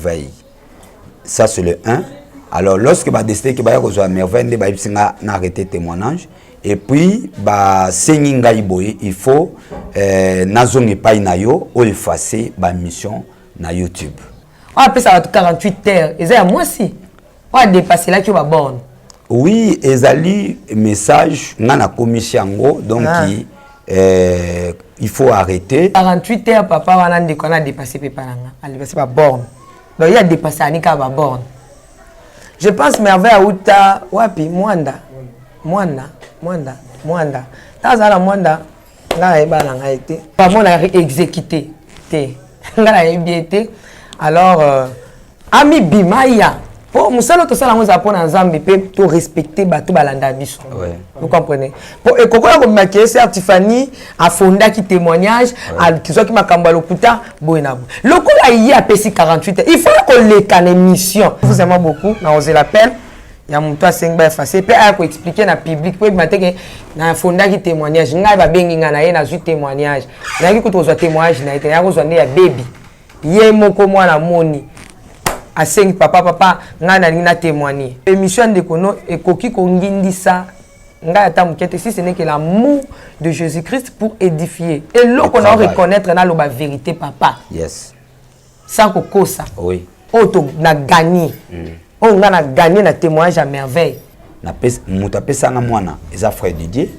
merveille. Ça, c'est le 1. Alors, lorsque je décidé que je vais merveille, je vais arrêter témoignage. Et puis, il faut effacer la mission na YouTube. On appelle ça 48 heures. Et ça, moi aussi. On a dépassé là qui va borne. Oui, ezali message na na commission donc il faut arrêter. 48 heures, papa, on a dépassé papa. On a dépassé la borne. Donc il a dépassé Anika la borne. Je pense merveille à Outa, Wapi, Mwanda. Tazala Mwanda, là, il a été. Pas moi, on a exécuté. Là, il a été. Alors, Ami Bimaya. Pour nous, ça, tout ça, on a appris en Zambie pour respecter Batou Balanda Biso. Vous comprenez? Pour et quand on a maquillé, c'est Tiffany a fondé qui témoignage, qui soit qui m'a cambalé au putain, boinabou. Le coup là, il y a PC 48. Il faut qu'on les canne émission. Vous aimez beaucoup, on a osé l'appel. Il y a mon toit 5 ba effacé. Puis il faut expliquer dans le public. Puis il m'a dit que na fondé qui témoignage. N'a pas bien ngana na zu témoignage. Na qui ko témoignage na été na ko zo ya baby. Yé moko moi la moni. À 5 papa na témoigner. Émission de kono et koki kongindisa nga ata mukete si ce n'est que l'amour de Jésus-Christ pour édifier. Et là qu'on a reconnaître na la vérité papa. Yes. Sans kokosa. Oui. Auto na gagné. On a gagné na témoignage à merveille. Na pesa muta pesa nga mwana eza frère Didier.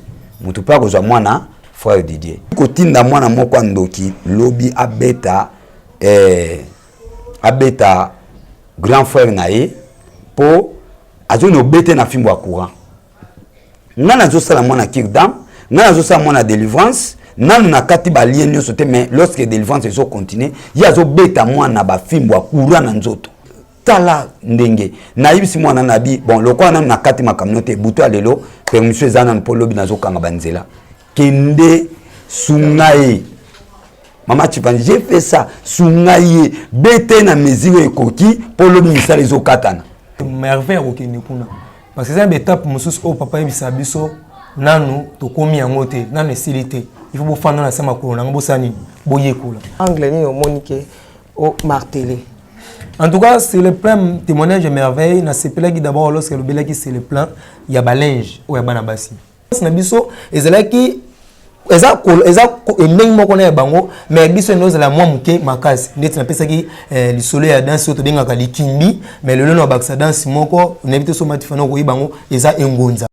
Mutu pa kozwa mwana frère Didier. Kotinda mwana moko ndoki lobi abeta grand frère nae pour azoni bete na fimbo ya courant. Ngana zo sala mwana kirdam, ngana zo sala mwana délivrance, nanu na kati ba lien nyoso te mais lorsque délivrance zo continuer, ya zo beta mwana ba fimbo ya courant na nzoto. Tala ndenge na yibisi mwana nabi bon lokwa na kati ma communauté buto alelo permission ezana pour lobi na zo kanga banzela. Kende sungae Maman Chipani, j'ai fait ça. Sungaye, bête na mesure et coquille pour le ministère des Okatana. Merveille au Kénépouna. Parce que c'est une étape où au papa et bisabiso, nanu, to komi en moté, nanu silité. Il faut faire dans la sama koula, n'ambo sani, boye koula. Anglais ni au monique au martelé. En tout cas, c'est le plein témoignage de merveille. Na sepela qui d'abord lorsque le belaki c'est le plein, il y a balinge ou ya banabasi. C'est nabiso, et c'est là qui eza ndenge moko na bango mais biso noza la mwa muke makasi ndeti na pesa ki lisolo ya danse oto bengaka likimbi mais lelo na bakisa danse moko na bité so matifano ko yibango eza engonza.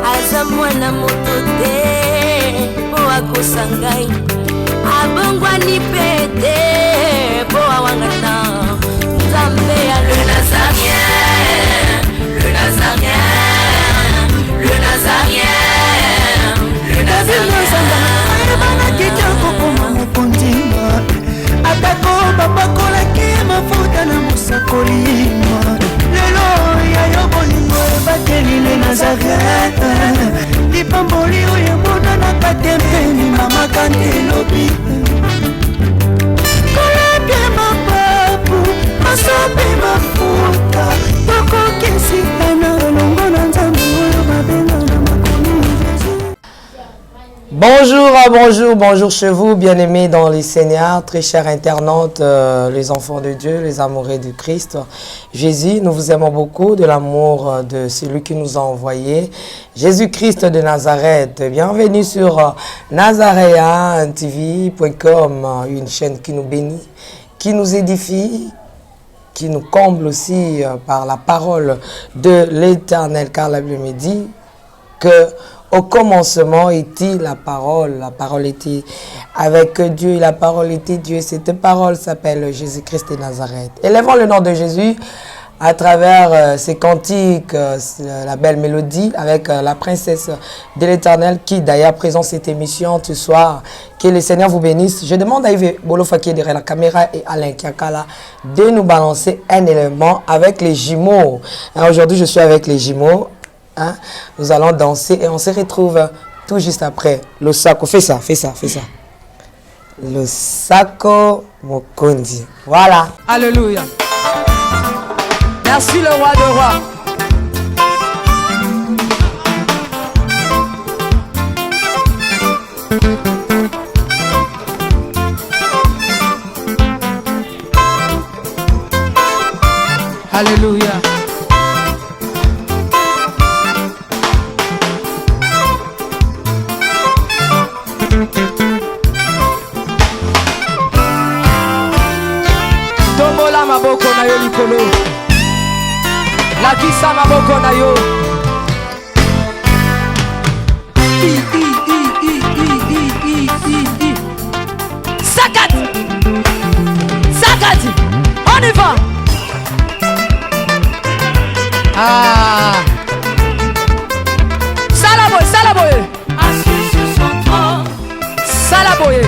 Aza mwana moto te po akosangai abongwa ni pete po awangata. Le Nazarien, le Nazarien, le Nazarien, le Bonjour chez vous, bien-aimés dans les Seigneurs, très chers internautes, les enfants de Dieu, les amoureux du Christ. Jésus, nous vous aimons beaucoup de l'amour de celui qui nous a envoyé, Jésus-Christ de Nazareth. Bienvenue sur nazareantv.com, une chaîne qui nous bénit, qui nous édifie, qui nous comble aussi par la parole de l'Éternel, car la Bible me dit que au commencement était la parole était avec Dieu, et la parole était Dieu. Cette parole s'appelle Jésus-Christ de Nazareth. Élevons le nom de Jésus à travers ces cantiques, la belle mélodie avec la princesse de l'Éternel qui d'ailleurs présente cette émission ce soir. Que le Seigneur vous bénisse. Je demande à Yves Bolofa qui est derrière la caméra et Alain Kiakala de nous balancer un élément avec les jumeaux. Aujourd'hui, je suis avec les jumeaux. Hein? Nous allons danser et on se retrouve tout juste après. Le Sako, fais ça. Le Sako Mokondi. Voilà. Alléluia. Merci le roi de rois. Alléluia. Tombola maboko na yo likolo. Lakisa maboko na yo. Sakat. Sakat. On y va. Ah. Salaboye, Salaboye. Assis sur son trône. Salaboye.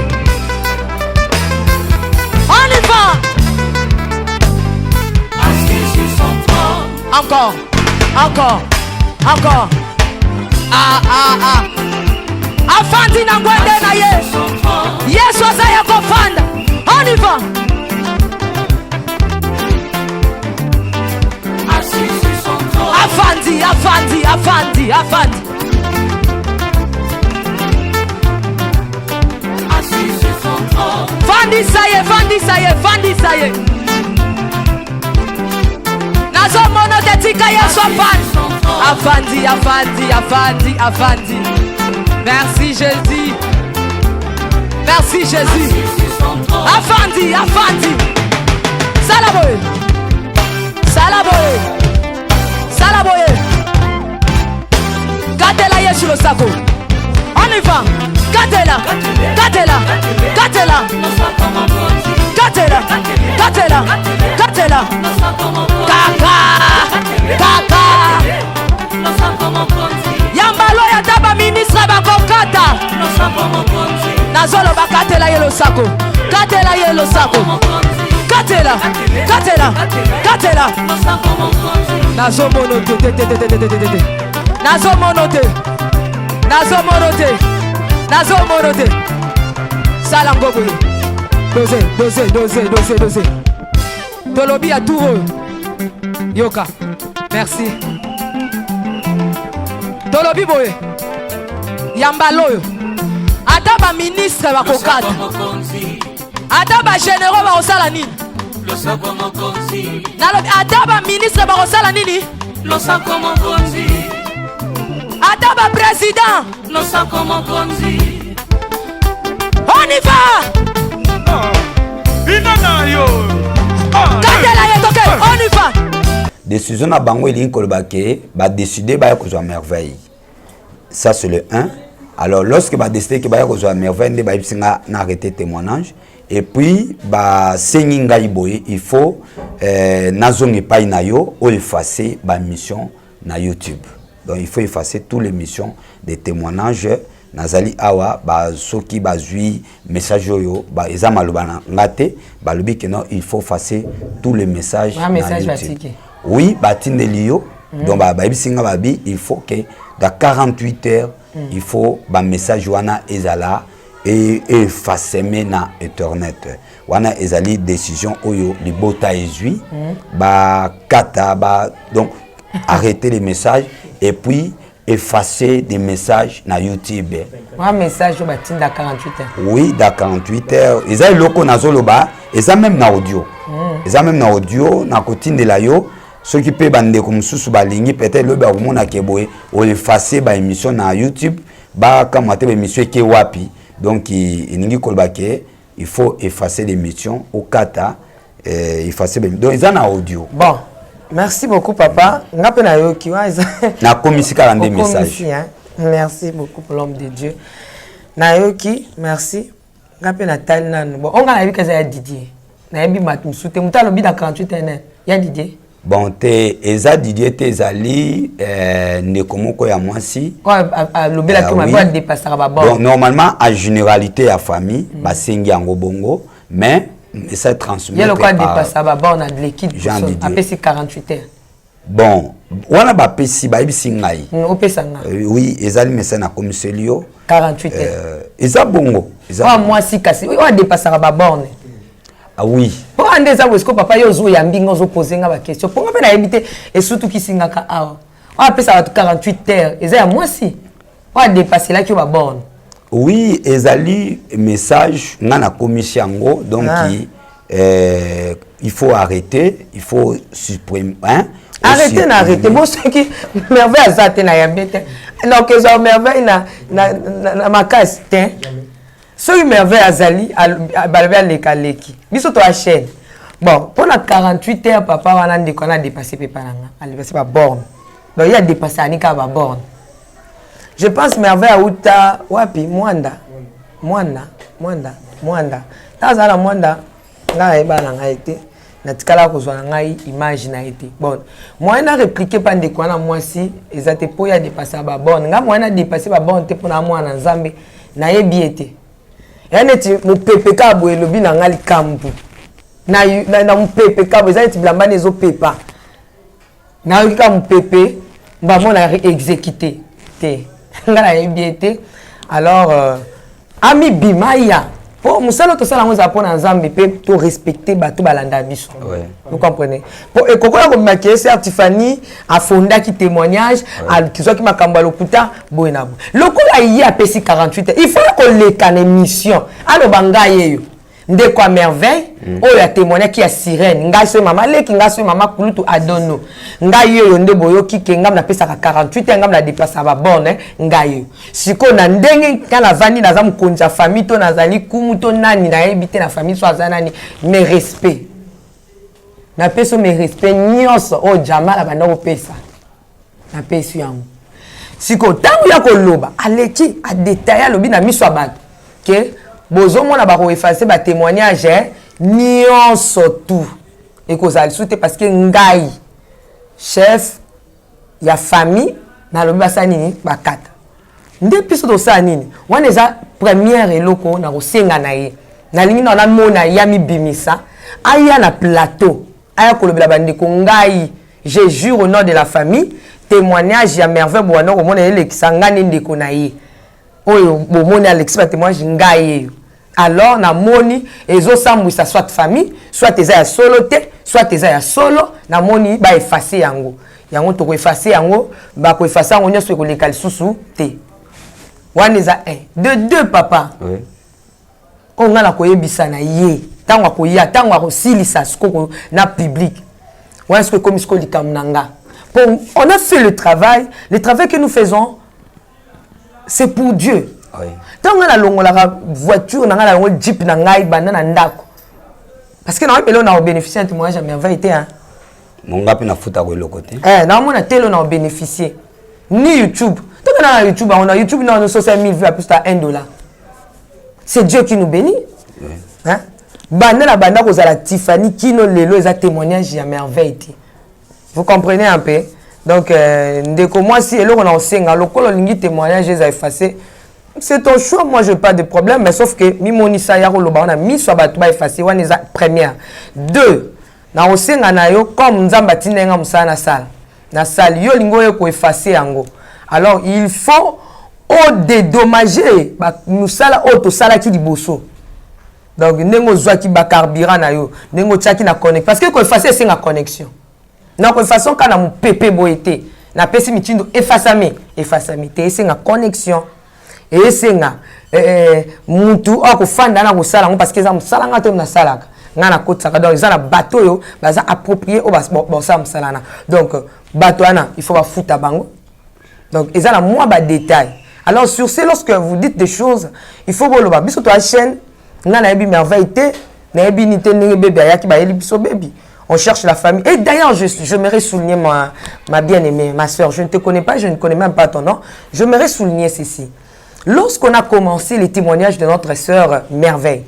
On y va. Assis sur son trône. Encore, encore, encore. Ah, ah, ah. Afandi na ngwende na ye. Yesu azaya kofanda. On y va. Assis sur son trône. Afandi, afandi, afandi, afandi. Assis sur son trône. Fandi saye, fandi saye, fandi saye. Nazo mono te tika Yesu afandi. Afandi, afandi, afandi, afandi. Merci Jésus. Merci Jésus. Afandi, afandi. Salaboye. Salaboye. Salaboye. Gatela Yesu lo sako. On y va. Gatela. Gatela. Gatela. Gatela. Gatela. Gatela. Kaka. Kaka. Yambalo ya taba ministre bakokata. Nazolo bakatela yelo sako. Katela yelo sako. Katela. Katela. Katela. Nazo monote. Nazo monote. Nazo monote. Nazo monote. Salango boye. Dose. Tolobi a tout. Yoka. Merci. Tolobi boye. Yambaloyo. Ata ba ministre bakokata. Ata ba généraux bakosala nini? Nalobi ata ba ministre bakosala nini? Ata ba président. On y va. Katela yetoke. On y va. Décision na bango elingi koloba ke ba décider ba kozwa merveille. Ça c'est le 1. Alors lorsque ba décider que ba kozwa merveille nde ba bisinga na arrêter témoignage et puis ba sengi ngai boye il faut nazongi pa na yo o effacer ba mission na YouTube. Donc il faut effacer toutes les missions de témoignages nazali awa ba soki bazui message yo ba eza maloba na ngate ba lobi que non il faut effacer tous les messages na YouTube. Oui, Batinelio, donc Babisinga Babi, il faut que dans 48 heures, il faut un message wana ezala et effacer na internet. Wana ezali décision oyo libota ezui, ba kata ba donc arrêter les messages et puis effacer des messages na YouTube. Un message au batin dans 48 heures. Oui, dans 48 heures. Ils ont loko na zoloba, ils ont même na audio. Ils ont même na audio, na kotine de la yo. Ceux qui peuvent bande comme sous balingi peut-être le ba mona keboé ou effacer ba émission na YouTube ba comme te émission qui wapi donc il kolbake il faut effacer l'émission au kata effacer donc ils en a audio. Bon, merci beaucoup papa. Ngape na yo ki wa na komisika rende message. Merci beaucoup pour l'homme de Dieu. Na yo ki merci. Ngape na tal nan bon on ga na bika za Didier. Na yebi matum soute mutalo bi dans 48 heures. Ya Didier. Bon, eza Didier te ezali nekomoko ya mwasi. Bon, normalement, à généralité à famille, basengi yango bongo, mais ça transmet par Jean Didier. 48 heures. Bon, wana ba pesi ba ibisingai. Oui, ezali message na komiselio 48 heures. Eza bongo. Eza mwasi kasi, on dépassera ba borne. Ah oui. Pour ande za wesko papa yo zo ya mbingo zo poser nga ba question. Pour nga pe na ebite et surtout ki singa ka awa. On appelle ça 48 heures. Eza ya mwasi. On a dépassé là ki ba borne. Oui, ezali message ngana commission donc il faut arrêter, il faut supprimer hein. Arrêtez n'arrêtez bon ce qui merveille azate na yambete. Donc ils ont merveille na makas tin. Ce qui merveille azali balbel les kaleki. Biso to chaîne. Bon, pendant 48 heures papa wana ndeko na dépassé papa nanga. Elle dépassé pas borne. Donc il a dépassé anika ba borne. Je pense merveille auta wapi Mwanda. Tazala Mwanda nga eba na ngaite na tikala kozwa ngai image na été. Bon, moi na répliquer pas ndeko na moi si ezate po ya dépasser ba borne. Nga moi na dépasser ba borne te pona moi na Nzambe na yebi été. Yaneti mo PPK bo elobi na ngali kambu. Na mo PPK bo ezate blamba nezo pepa. Na yoka mo PP ba mo na exécuter te. Ngala yebiete alors ami bimaya pour musalo to sala ngoza pona nzambe pe to respecter bato balanda biso. Vous comprenez? Pour ekokola ko makier Tiffany a fonda qui témoignage à kizo ki makamba lokuta boyena bo. Lokola yi apesi 48 il faut qu'on les can émission alo banga yeyo ndeko a merveille o ya témoigner qui a sirène ngaso mama leki ngaso mama kulutu adono ngayo nde boyoki ke ngam na pesa 48 ngam na déplacer ba borne ngayo siko na ndenge kana vani na zamu konja famille to nazali kumu to nani na ebité na famille so azanani mes respect na peso mes respect nyonso o jamala banda ko pesa na peso yango siko tangu ya koloba aleki a détailler lobi na miso abato ke bozo mona ba ko effacer ba témoignage nyonso tout et kozali soute parce que ngai chef ya famille na lobi basa nini bakata nde piso to sa nini wana eza première eloko na kosenga na ye na lingi na mona yami bimisa aya na plateau aya kolobela bandeko ngai je jure au nom de la famille témoignage ya merveille bwana ko mona elekisa ngani ndeko na ye oyo bo mona Alexis ba témoignage ngai alors na moni ezo sambwisa soit famille soit eza ya solo te soit eza ya solo na moni ba effacer yango to ko effacer yango ba ko effacer yango nyoso ko lekali susu te wana eza 1 de 2 papa oui on ngala ko yebisa na ye tango ko ya tango ko silisa skoko na public wana ce que comme sko likamnanga on a fait le travail que nous faisons c'est pour Dieu. Oui. Tant que la voiture, la jeep, na ndako. Parce que on a bénéficié de témoignage à merveille. Mon gars, na fouta ko côté. Non, on a télé, on a bénéficié. Ni YouTube. Tant que na YouTube, on a YouTube, on a 60 000 vues à plus de $1. C'est Dieu qui nous bénit. Oui. Hein? Banda ko za la Tiffany qui no lelo eza témoignage à merveille. Vous comprenez un peu? Donc ndeko moi si eloko na osenga lokolo lingi témoignage eza effacé. C'est ton choix, moi je n'ai pas de problème, mais sauf que Mimoni Sayaro Loba, on a mis sur Batouba effacé, on est première. 2, na osenga na yo comme Nzamba tinenga musala na salle. Na salle yo lingo yo ko effacer yango. Alors il faut au dédommager ba musala auto sala ki liboso. Donc nengo zwa ki ba carburant na yo, nengo tchaki na connexion parce que ko effacer c'est la connexion. Na ko effacer kana mu pepe boité. Na pesi mitindo effacer te c'est la connexion. Et c'est mutu akofanda na kosala parce que ça musala nga to na salaka nga na kotaka donc ça na bateau yo baza approprié au ça musala na donc bateau ana il faut ba futa bango donc ils ont moins ba détail alors sur ce lorsque vous dites des choses il faut boloba biso to la chaîne nga na ebi merveille te na ebi ni te ndenge bébé ayaki ba yeli biso baby on cherche la famille et d'ailleurs je m'aimerais souligner ma bien-aimée ma soeur je ne te connais pas je ne connais même pas ton nom je m'aimerais souligner ceci. Lorsqu'on a commencé les témoignages de notre sœur Merveille,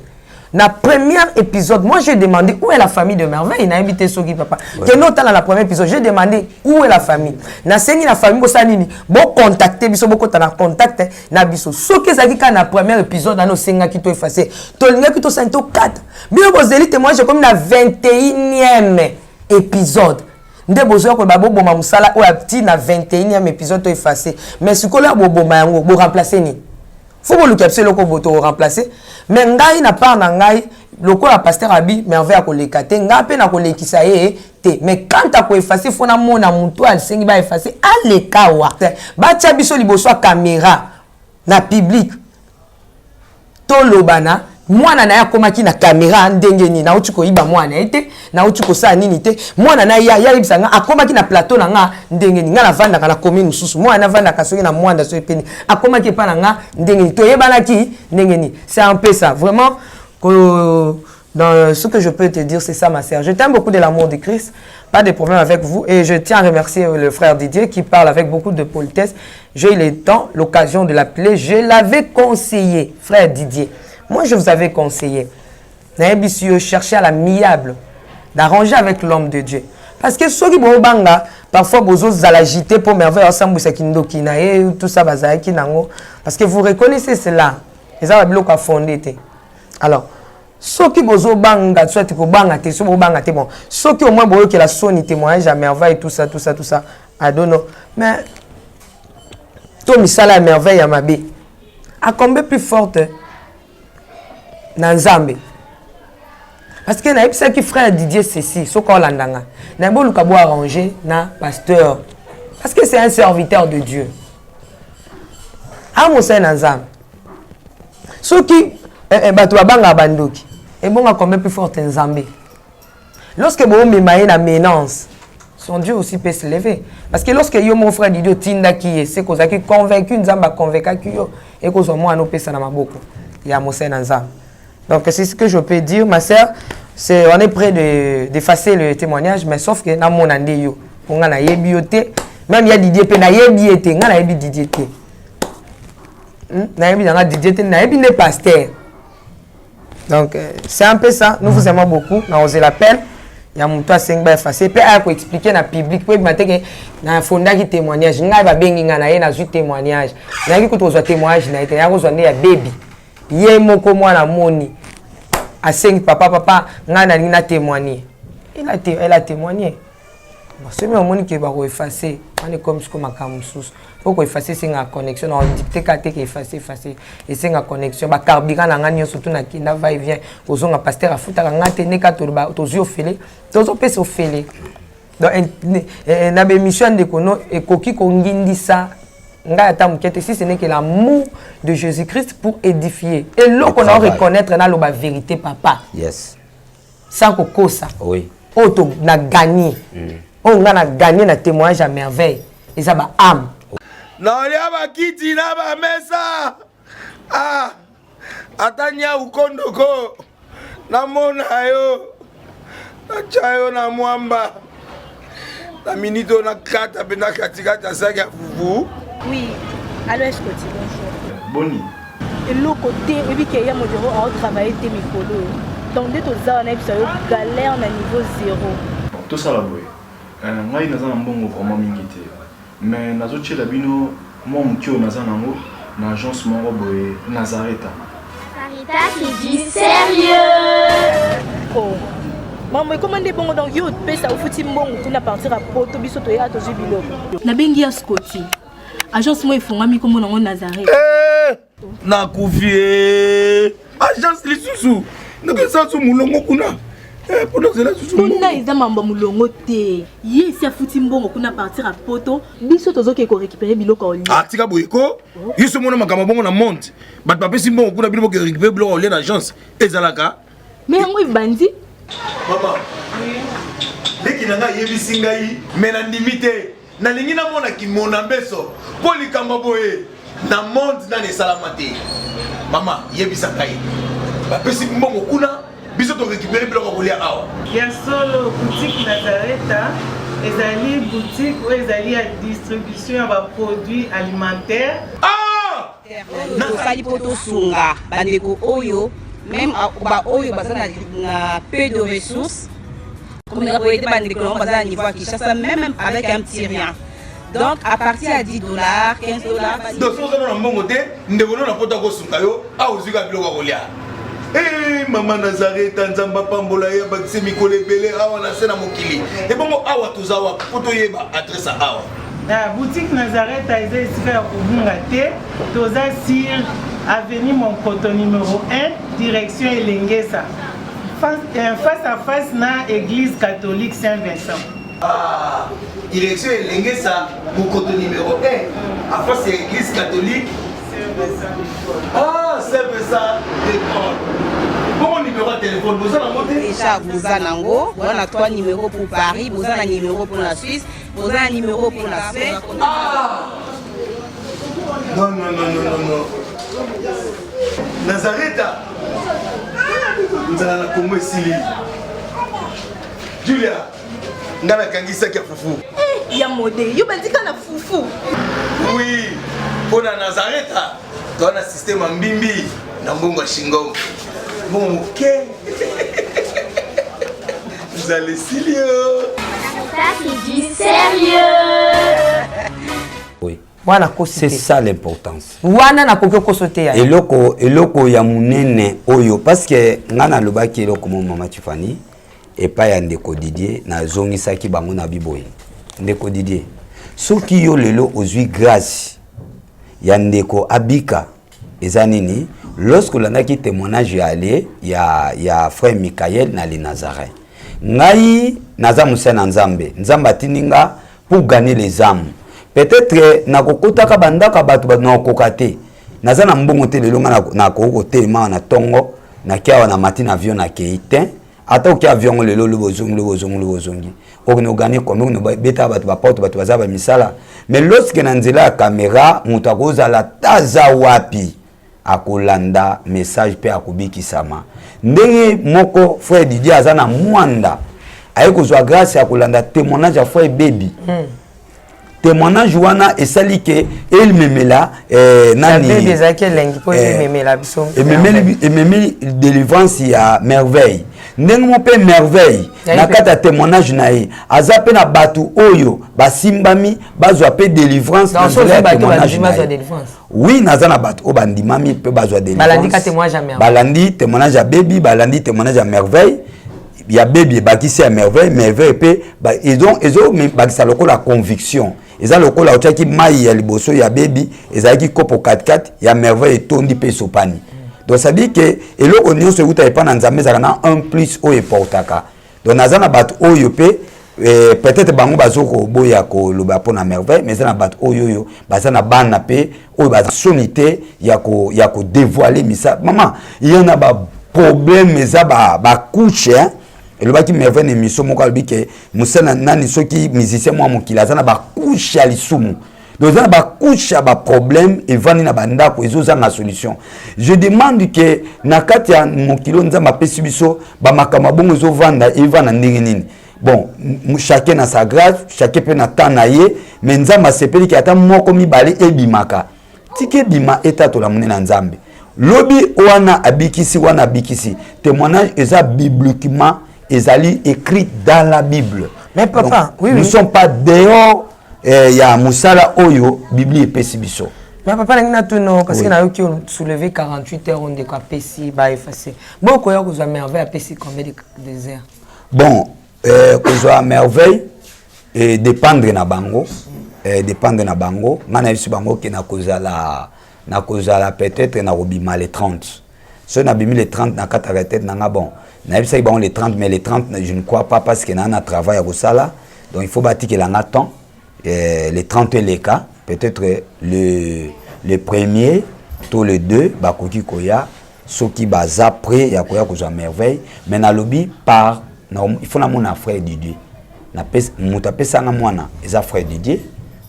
dans le premier épisode, moi j'ai demandé où est la famille de Merveille. Il a invité Sogi Papa. Que note dans le premier épisode, j'ai demandé où est la famille. Na sengi la famille bosanini. Bon contacter biso boko tana contact na biso. Ce que ça dit quand na premier épisode na no senga qui to effacé. To linga qui to santo 4. Bien bozeli témoignage comme na 21e épisode. Nde bozo ko babo boma musala o apti na 21e épisode to effacé mais ce que là boma yango bo remplacer ni faut bo lukapse loko boto remplacer mais ngai na part na ngai loko la pasteur abi merveille ko lekate ngape na ko lekisa ye te mais quand ta ko effacer faut na mona mutu al sengi ba effacer aleka wa ba tia biso liboso caméra na public tolobana mwana na ya komaki na caméra ndenge ni na uti koyiba mwana ete na uti kosala nini te mwana na ya yebisa nga akomaki na plateau na nga ndenge ni nga na vandaka na commune susu mwana na vandaka soki na mwanda so epeni akomaki pa na nga ndenge ni to yebanaki ndenge ni c'est un peu ça vraiment dans ce que je peux te dire c'est ça ma sœur je t'aime beaucoup de l'amour de Christ pas de problème avec vous et je tiens à remercier le frère Didier qui parle avec beaucoup de politesse j'ai eu le temps l'occasion de l'appeler je l'avais conseillé frère Didier. Moi, je vous avais conseillé, chercher à l'amiable, d'arranger avec l'homme de Dieu. Parce que ceux qui vont banga, parfois, vous allez agiter pour merveille ensemble, tout ça, parce que vous reconnaissez cela. Et ça va bloquer à fonder. Alors, ceux qui vont banga, soit que banga, ceux qui banga, bon. Ceux qui au moins que la sonne témoignage à merveille, tout ça, I don't know. Mais, tout misala à merveille à ma vie. À combien plus forte? Nanzambe parce que na episa ki frère Didier ceci so ko landanga na bo luka bo arranger na pasteur parce que c'est un serviteur de Dieu amo c'est nanzambe so ki bato babanga bandoki et bon a combien plus forte nzambe lorsque bo memaye na menace son Dieu aussi peut se lever parce que lorsque yo mon frère Didier tinda ki c'est cause qui convaincu nzamba convaincu ki yo et cause moi no pesa na maboko ya mo c'est nanzambe. Donc c'est ce que je peux dire, ma sœur. On est prêt d'effacer le témoignage, mais sauf que dans mon année, on a yébioté. Même il y a Didier, on a yébioté, on a Didier. On a Didier, on a des pasteurs. Donc c'est un peu ça. Nous vous aimons beaucoup. On a osé l'appel. Il y a mon toit 5 ba effacer. Puis à expliquer dans le public, pour matin que dans fonda qui témoignage, on a bengi na na na témoignage. Na qui ko témoignage na été ya ko zonné ya baby. Yé moko mwana moni à 5 papa ngana na témoigner elle a témoigné c'est même moni qui va effacer on est comme ce que makamsus pour effacer c'est une connexion on dicter kate que effacer et c'est une connexion ba carburant na ngani surtout na kinda va et vient ozonga pasteur afuta ngate ne ka tozio fele tozo pesa ofele donc na be mission de kono e koki ko ngindisa. Si ce n'est que l'amour de Jésus-Christ pour édifier. Et là qu'on a reconnaître dans la vérité, papa. Yes. Sans que ça. Oui. On a gagné. On a gagné le témoignage à merveille. Et ça va âme. Non, il y a kiti na ba mesa. Ah. Atanya ukondoko. Na mona yo. Na chayo na mwamba. Na minito na kata pena katikata saga fufu. Oui, alors est-ce que tu bonjour? Boni. Et l'autre côté, et puis qu'il y a mon bureau à travailler tes micros. Donc, dès que tu as un galère à niveau 0. Tout ça là, boy. Moi, il y a un bon vraiment mingité. Mais dans autres là, bino, moi, mon tio, dans un agence, mon boy, Nazareta. Sarita qui dit sérieux. Oh. Maman, comment est bon donc yo pèse au foutu bon pour na partir à Porto biso to ya to jubilo. Na bengi à Scotty. Agence moi ifungwa mi comme on Nazareth. Na kufie. Agence li susu. Na ke sa su mulongo kuna. Pour nous là susu. Kuna iza mamba mulongo te. Ye si a foutu mbongo kuna partir à Porto biso tozo ke ko récupérer biloko oli. Ah tika boyeko. Yiso mona makama bongo na monte. Bat papa si mbongo kuna biloko récupérer biloko oli na agence. Ezalaka. Mais moi bandi. Maman. Leki nanga yebisi ngai mena ndimite. Na lingi na mona ki mona beso. Poli kamba boye. Na monde na ne salamate. Mama yebisa ngai. Ba pesi mbongo kuna biso to récupérer biloko kolia awa. Ya solo boutique Nazareta ezali boutique où ezali à distribution ya produits alimentaires. Ah! Na sali poto sunga bandeko oyo même ba oyo bazana na peu de ressources. Comme on a été bandeko on bazana niveau à Kinshasa même avec un petit rien. Donc à partir à $10, $15. Donc si vous avez un bon côté, nous devons na poto ko sunga yo a ozika biloko kolia. Eh maman Nazareth nzamba pambola ya bakise mikole belé awa na sena mokili. Et bongo awa tozawa poto yeba adresse awa. La boutique Nazareth a été ici à Kubungate, toza sur avenue Monkoto numéro 1, direction Elengesa. Face à face na église catholique Saint-Vincent. Ah, direction Elengesa, Monkoto numéro 1, à face à l'église catholique. Ah, c'est ça. Comment numéro de téléphone? Vous avez monté? Déjà, vous avez on a 3 numéros pour Paris, vous avez un numéro pour la Suisse, vous avez un numéro pour la Suède. Ah! Non. Nazareth, vous allez la Congo Sili. Julia, ngana kangisa kia fufu. Eh, ya modé, yo bandika na fufu. Oui, pour Nazareth, tu as un système en bimbi, dans Bongo Shingo. Bon, ok. Vous allez sérieux. Ça, c'est du sérieux. Oui. Wana C'est ça l'importance. Wana na kokyo kosote ya. Eloko ya munene oyo parce que ngana lobaki eloko mo mama Tiffany et pas ya ndeko Didier na zongisa ki bango na biboye. Ndeko Didier. Soki yo lelo ozui grâce ya ndeko Abika ezanini lorsque l'anaki témoignage ya aller ya frère Michael na les Nazareth. Ngai naza musena nzambe. Nzamba tininga pour gagner les âmes. Peut-être na kokotaka bandaka batu na kokate. Naza na mbongo te lelo na kokote ma na tongo na kia na matin avion na keite. Ata oki avion lelo lobozongi. Okino gagner comme on beta batu ba porte batu baza ba misala. Mais lorsque na nzela ya caméra mutu akoza la taza wapi akolanda message pe akubiki sama. Ndenge moko frère Didier azana mwanda ayekozwa grâce akolanda témoignage ya frère baby. Témoignage wana esali ke el memela nani memeli délivrance ya merveille ndenge mo pe merveille na kata témoignage na ye aza pe na batu oyo basimbami bazwa pe délivrance dans ce témoignage oui naza na batu o bandimami pe bazwa délivrance balandi témoignage ya baby balandi témoignage ya merveille ya baby bakisi ya merveille pe ezo bakisa lokola conviction eza lokola otaki mai ya liboso ya baby ezalaki kopo 4-4 ya merveille etondi pe sopani. Donc ça dit que eloko nyonso euta epa na nzambe ezalaka na 1 plus oyo eportaka. Donc naza na bato oyo pe peut-être bango bazoko boya koloba po na merveille mais eza na bato oyo baza na bana pe oyo baza sonité ya ko dévoiler misa. Maman, il y en a ba problème eza ba couche hein. Et le baki merveille ne miso moko albi ke musana nani soki musicien moi mokila azana ba couche ya lisumu. Donc ça ba couche ba problème et vani na banda ko ezoza na solution. Je demande que na kati ya mokilo nzamba pesi biso ba makama bongo zo vanda et vana ndenge nini. Bon, chacun a sa grâce, chacun peut na tanaye, mais nzamba sepeli ki ata moko mibale ebimaka. Tike bima eta to la monena nzambe. Lobi wana abikisi wana abikisi. Témoignage eza bibliquement ezali écrit dans la Bible. Mais papa, donc, nous ne sommes pas dehors ya musala oyo Bible epesi biso. Mais papa nangina tuno parce que na yo ki soulever 48 heures on de quoi pesi ba effacer. Bon ko yo ko za merveille a pesi combien de heures? Bon, ko za merveille et dépendre na bango, dépendre na bango, mana biso bango ki na kozala peut-être na robima les 30. Ce na bimi les 30 na kata tête na bon. Na bisa bon les 30 mais les 30 je ne crois pas parce que na na travail à Rosala. Donc il faut bâtir que la temps les 30 les cas peut-être le premier tous les deux bakoki koya soki baza près ya koya ko merveille mais na lobby par il faut na mon frère Didier. Na pesa muta pesa na mwana eza frère Didier.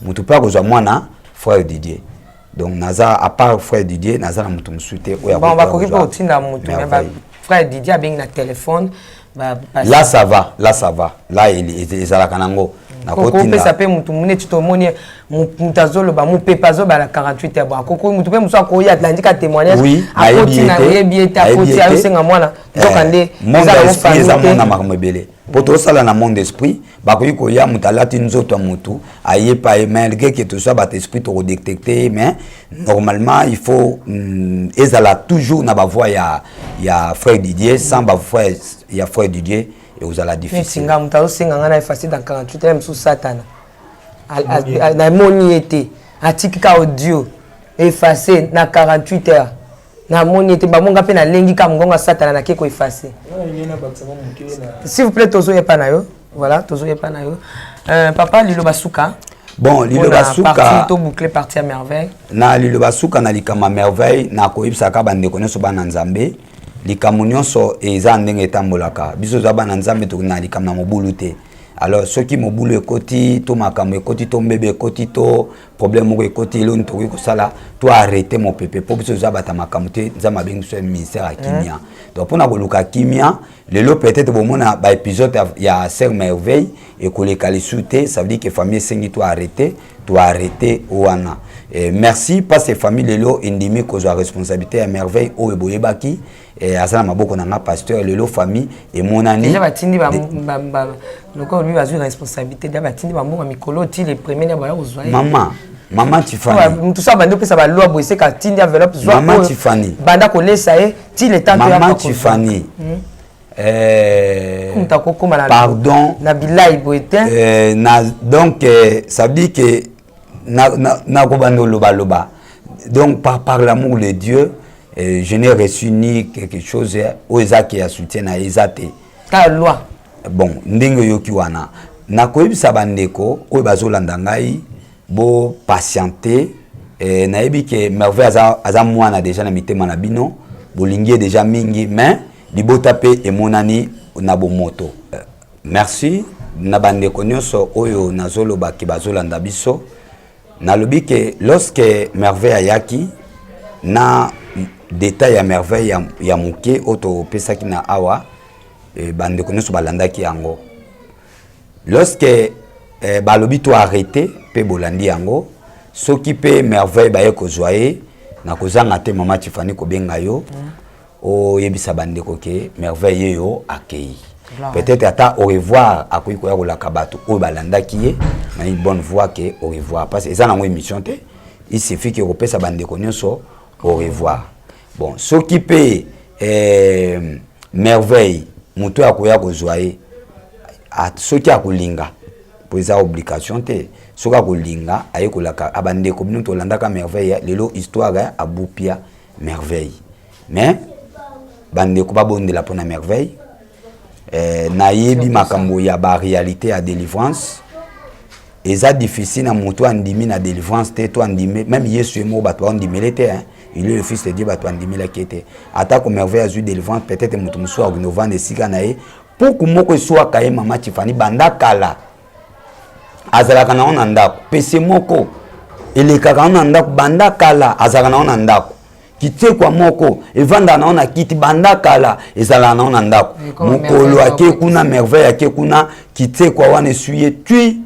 Mutu pa ko mwana frère Didier. Donc naza à part frère Didier naza na mutu msuite oya bon bakoki po tinda mutu frère Didier a bien na téléphone là ça va là il a la kanango na kotinda ça peut mutu mune tito moni mutazolo ba mu pepazo ba la 48 heures ba koko mutu pe muso akoya atlantique témoignage a kotina yebieta akoti ayo senga mwana donc ande eza mona makamebele poto sala na monde d'esprit ba ko koya mutalati nzoto mutu aye pa malgré que tout ça ba esprit to détecter mais normalement il faut ezala toujours na ba voix ya frère Didier sans ba frère ya frère Didier et vous allez difficile. Singa mutalo senga ngana effacer dans 48 heures sous satana. Na moni été atika audio effacer na 48 heures. Na moni été ba monga pe na lengi ka monga satana na keko effacer. S'il vous plaît tozo yepa na yo. Voilà, tozo yepa na yo. Papa lilo basuka. Bon, liloba suka to boucler partie à merveille. Na liloba suka na likama merveille na koyebisa ka bande koneso bana nzambe. Likama nyonso eza ndenge etambolaka. Biso za bana nzambe to na likama mobulu te. Alors ceux qui mobulu ekoti to makambo ekoti to mbebe ekoti to problème moko ekoti elo ntoki kosala to arrêter mon pépé po biso za bata makambo te nzamba bengi so ministère ya kimia. Donc pour na koluka kimia lelo peut-être bomona ba épisode ya Sœur Merveille et koleka lisute ça veut dire que famille sengi to arrêter wana. Merci parce que famille lelo indimi ko zo responsabilité ya Merveille o eboyebaki et azana maboko na pasteur lelo famille et monani déjà batindi ba le corps lui va jouer responsabilité déjà batindi ba mbongo mikolo ti les premiers na ba ozoya Maman Tiffany. Tout ça bande pe ça ba loi boyese ka tindi enveloppe zo Maman Tiffany. Banda ko lesa e ti le temps Maman Tiffany. Pardon. Na bilai boete. Donc ça veut dire que na ko bando loba. Donc par l'amour de Dieu, je n'ai reçu ni quelque chose aux qui a soutien à Ezate. Ta loi. Bon, ndenge yoki wana. Na koyebisa bandeko oyo bazolanda ngai bo patienter na yebi ke Merveille aza mwana déjà na mitema na bino bolingi déjà mingi mais libota pe emonani na bomoto. Merci na bandeko nyonso oyo nazoloba ki bazolanda biso. Nalobi ke lorsque Merveille ayaki na détail ya Merveille ya muke oto pesaki na awa bandeko nyonso balandaki yango. Lorsque balobi to arrêté pe bolandi yango soki pe Merveille baye ko joyer na kozanga te Maman Tiffany ko benga yo o yebisa bandeko ke Merveille yo akei peut-être ata au revoir akoyi ko ya kolaka bato o balandaki ye na une bonne voix ke au revoir parce que ça na émission te il suffit que repesa bandeko nyonso au revoir. Bon soki pe Merveille muto akoya ko joyer soki akolinga pour eza obligation te soki akolinga aye kolaka abandeko bino tolandaka Merveille lelo histoire ya abupia Merveille mais bandeko babondela pona Merveille na yebi makambo ya ba réalité ya délivrance eza difficile na moto andimi na délivrance te to andimi même Yesu emo bato andimele te il est le fils de Dieu bato andimela kete ata ko Merveille a eu délivrance peut-être moto muso a novane esika na ye pour que moko soit kaye Maman Tiffany banda kala azalaka na ona ndako pese moko elekaka na ndako banda kala azalaka na ona ndako kite kwa moko evanda na ona kiti banda kala ezala na ona ndako mokolo ake kuna Merveille ake kuna kite kwa wana suye tui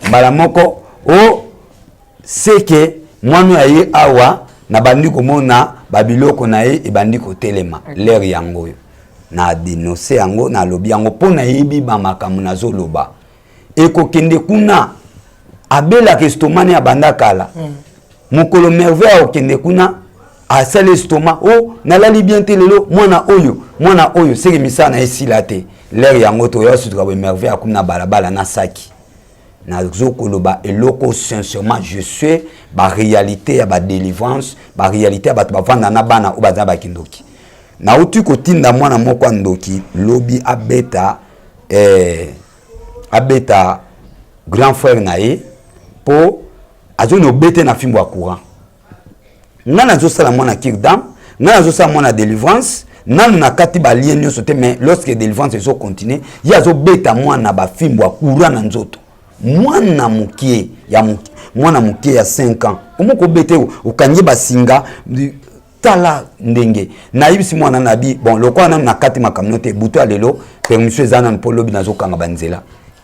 mbala moko o seke mwanu ya ye awa na bandi komona babiloko na ye ebandi kotelema l'air yango yo na dénoncer yango na lobi yango pona yebi ba makamu na zoloba eko kende kuna abela ke stomane ya banda kala mokolo Merveille okende kuna asale stoma o nalali bien te lelo mwana oyo seke misana esila te l'air yango to yo sutuka bo Merveille akuna balabala na saki na zokoloba eloko sincèrement je suis ba réalité ya ba délivrance ba réalité ya bato bavanda na bana o baza ba kindoki na uti kotinda mwana moko ndoki lobi abeta grand frère nae po azoni obete na fimbo ya courant ngana zo sala mwana kirdam ngana zo sala mwana délivrance nanu na kati ba lien nyonso te mais lorsque délivrance zo continuer ya zo beta mwana ba fimbo ya courant na nzoto mwana mukie ya ya 5 ans omoko bete okanye basinga tala ndenge na yibisi mwana nabi bon lokwa na nakati makamnote buto alelo permission ezana polobi nazokanga banzela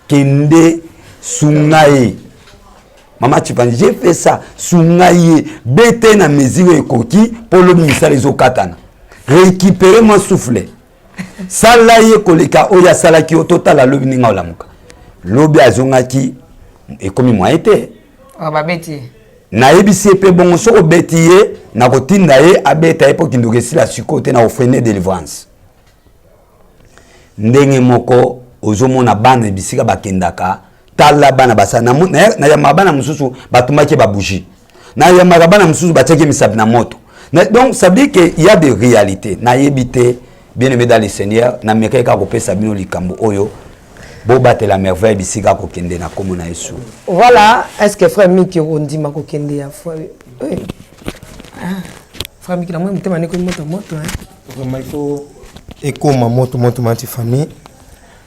kende sungaye Maman Tiffany j'ai fait ça sungaye bete na mesure ekoki polobi misala ezokatana récupérer mon souffle salaye koleka oya salaki ototala lobi ninga olamuka lobi azongaki ekomi moite babeti na yebisi pe bongo soko beti ye na kotinda ye abeta ye po kindoke sila sikote na ofrene délivrance ndenge moko ozomona bana bisika bakendaka tala bana basa na ya mabana mususu batumaki babuji na ya mabana mususu batiaki misabi na moto donc ça veut dire que il y a des réalités na yebite bien aimé dans le Seigneur na mekeka kopesa bino likambo oyo bo batela merveille bisika ko kende na komo na Yesu. Voilà, est-ce que frère Miki ondima ko kende ya frère frère Miki na moi mutema ne ko moto hein. Vraiment il faut ekoma moto mati famille.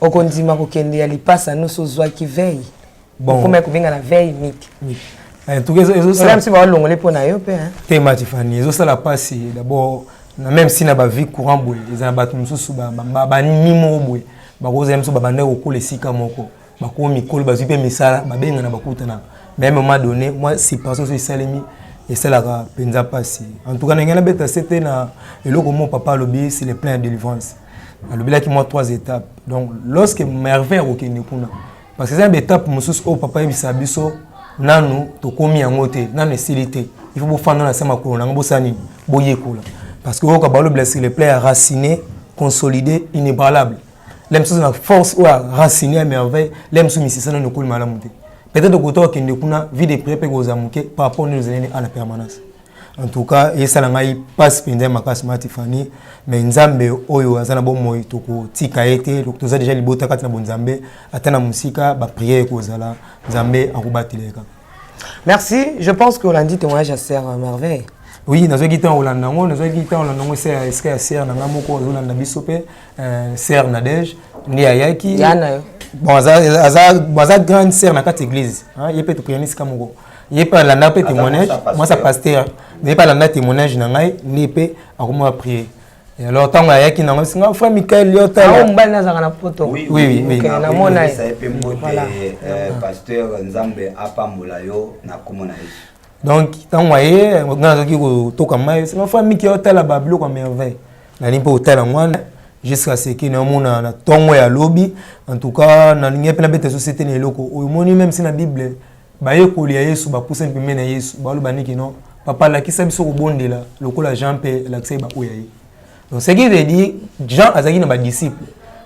Okondima ko kende ya lipasa no so zwa ki veille. Bon, comment ko venga na veille Miki. En tout cas, ça même si va longole pour na yo pe hein. Tema Tiffany, ça la passe d'abord même si na ba vie courant boy, les abatu mususu ba ni mo boy. Ba ko zem so ba bande ko le sika moko. Ba ko mi kol ba zipe misala ba benga na ba kutana. Mais à un moment donné, moi c'est personne sur salemi et c'est la penza passe. En tout cas, ngena beta c'était na eloko mon papa lobi c'est les plans de délivrance. Lobi là qui moi 3 étapes. Donc lorsque merveille au Kenikuna parce que c'est une étape mususu au papa bisabiso nanu to komi yangote nanu esilité il faut bofanda na sema ko na ngobosani boyekola parce que au kabalo blessé les plaies raciner consolider inébranlable l'aime sous la force ou raciner à merveille l'aime sous misisana no ko malamu te peut-être que to kende kuna vie de prépé ko zamuke par rapport nous années à la permanence en tout cas et ça ngai passe pende makasi Tiffany mais nzambe oyo azana bo moyi to ko tika ete to za déjà libota kati na bonzambe atana musika ba prière ko zala nzambe akubatileka. Merci, je pense que Olandi témoignage à sœur merveille. Oui, nazo gitan Olandango, nazo gitan Olandango c'est est-ce sœur na ngamoko Olanda bisope sœur Nadège ni ayaki yana yo. Bon aza grande sœur na kati église, hein, il peut te prier comme go. Il pas la nappe témoignage, moi ça pasteur. Mais pas la nappe témoignage na ngai ni pe akoma prier. Et alors tant ayaki na ngai frère Michael Yota. Ah on bal na zanga na poto. Oui. Na mona ça peut mbote pasteur Nzambe apambola yo na komona Yesu. Donc tant waye ngana ki ko toka mai c'est ma frère Michael Yota la bablo kwa merveille. Na nimpo hôtel ngwana jusqu'à ce que na mona na tongo ya lobby en tout cas na lingi pe na bete société ne loko. O moni même si na Bible baye ko lia Yesu ba pousse mpime na Yesu ba lo baniki non papa la ki sabiso ko bondela lokola Jean pe la kse ba oyaye. Donc ce qui veut dire Jean azaki na ba disciple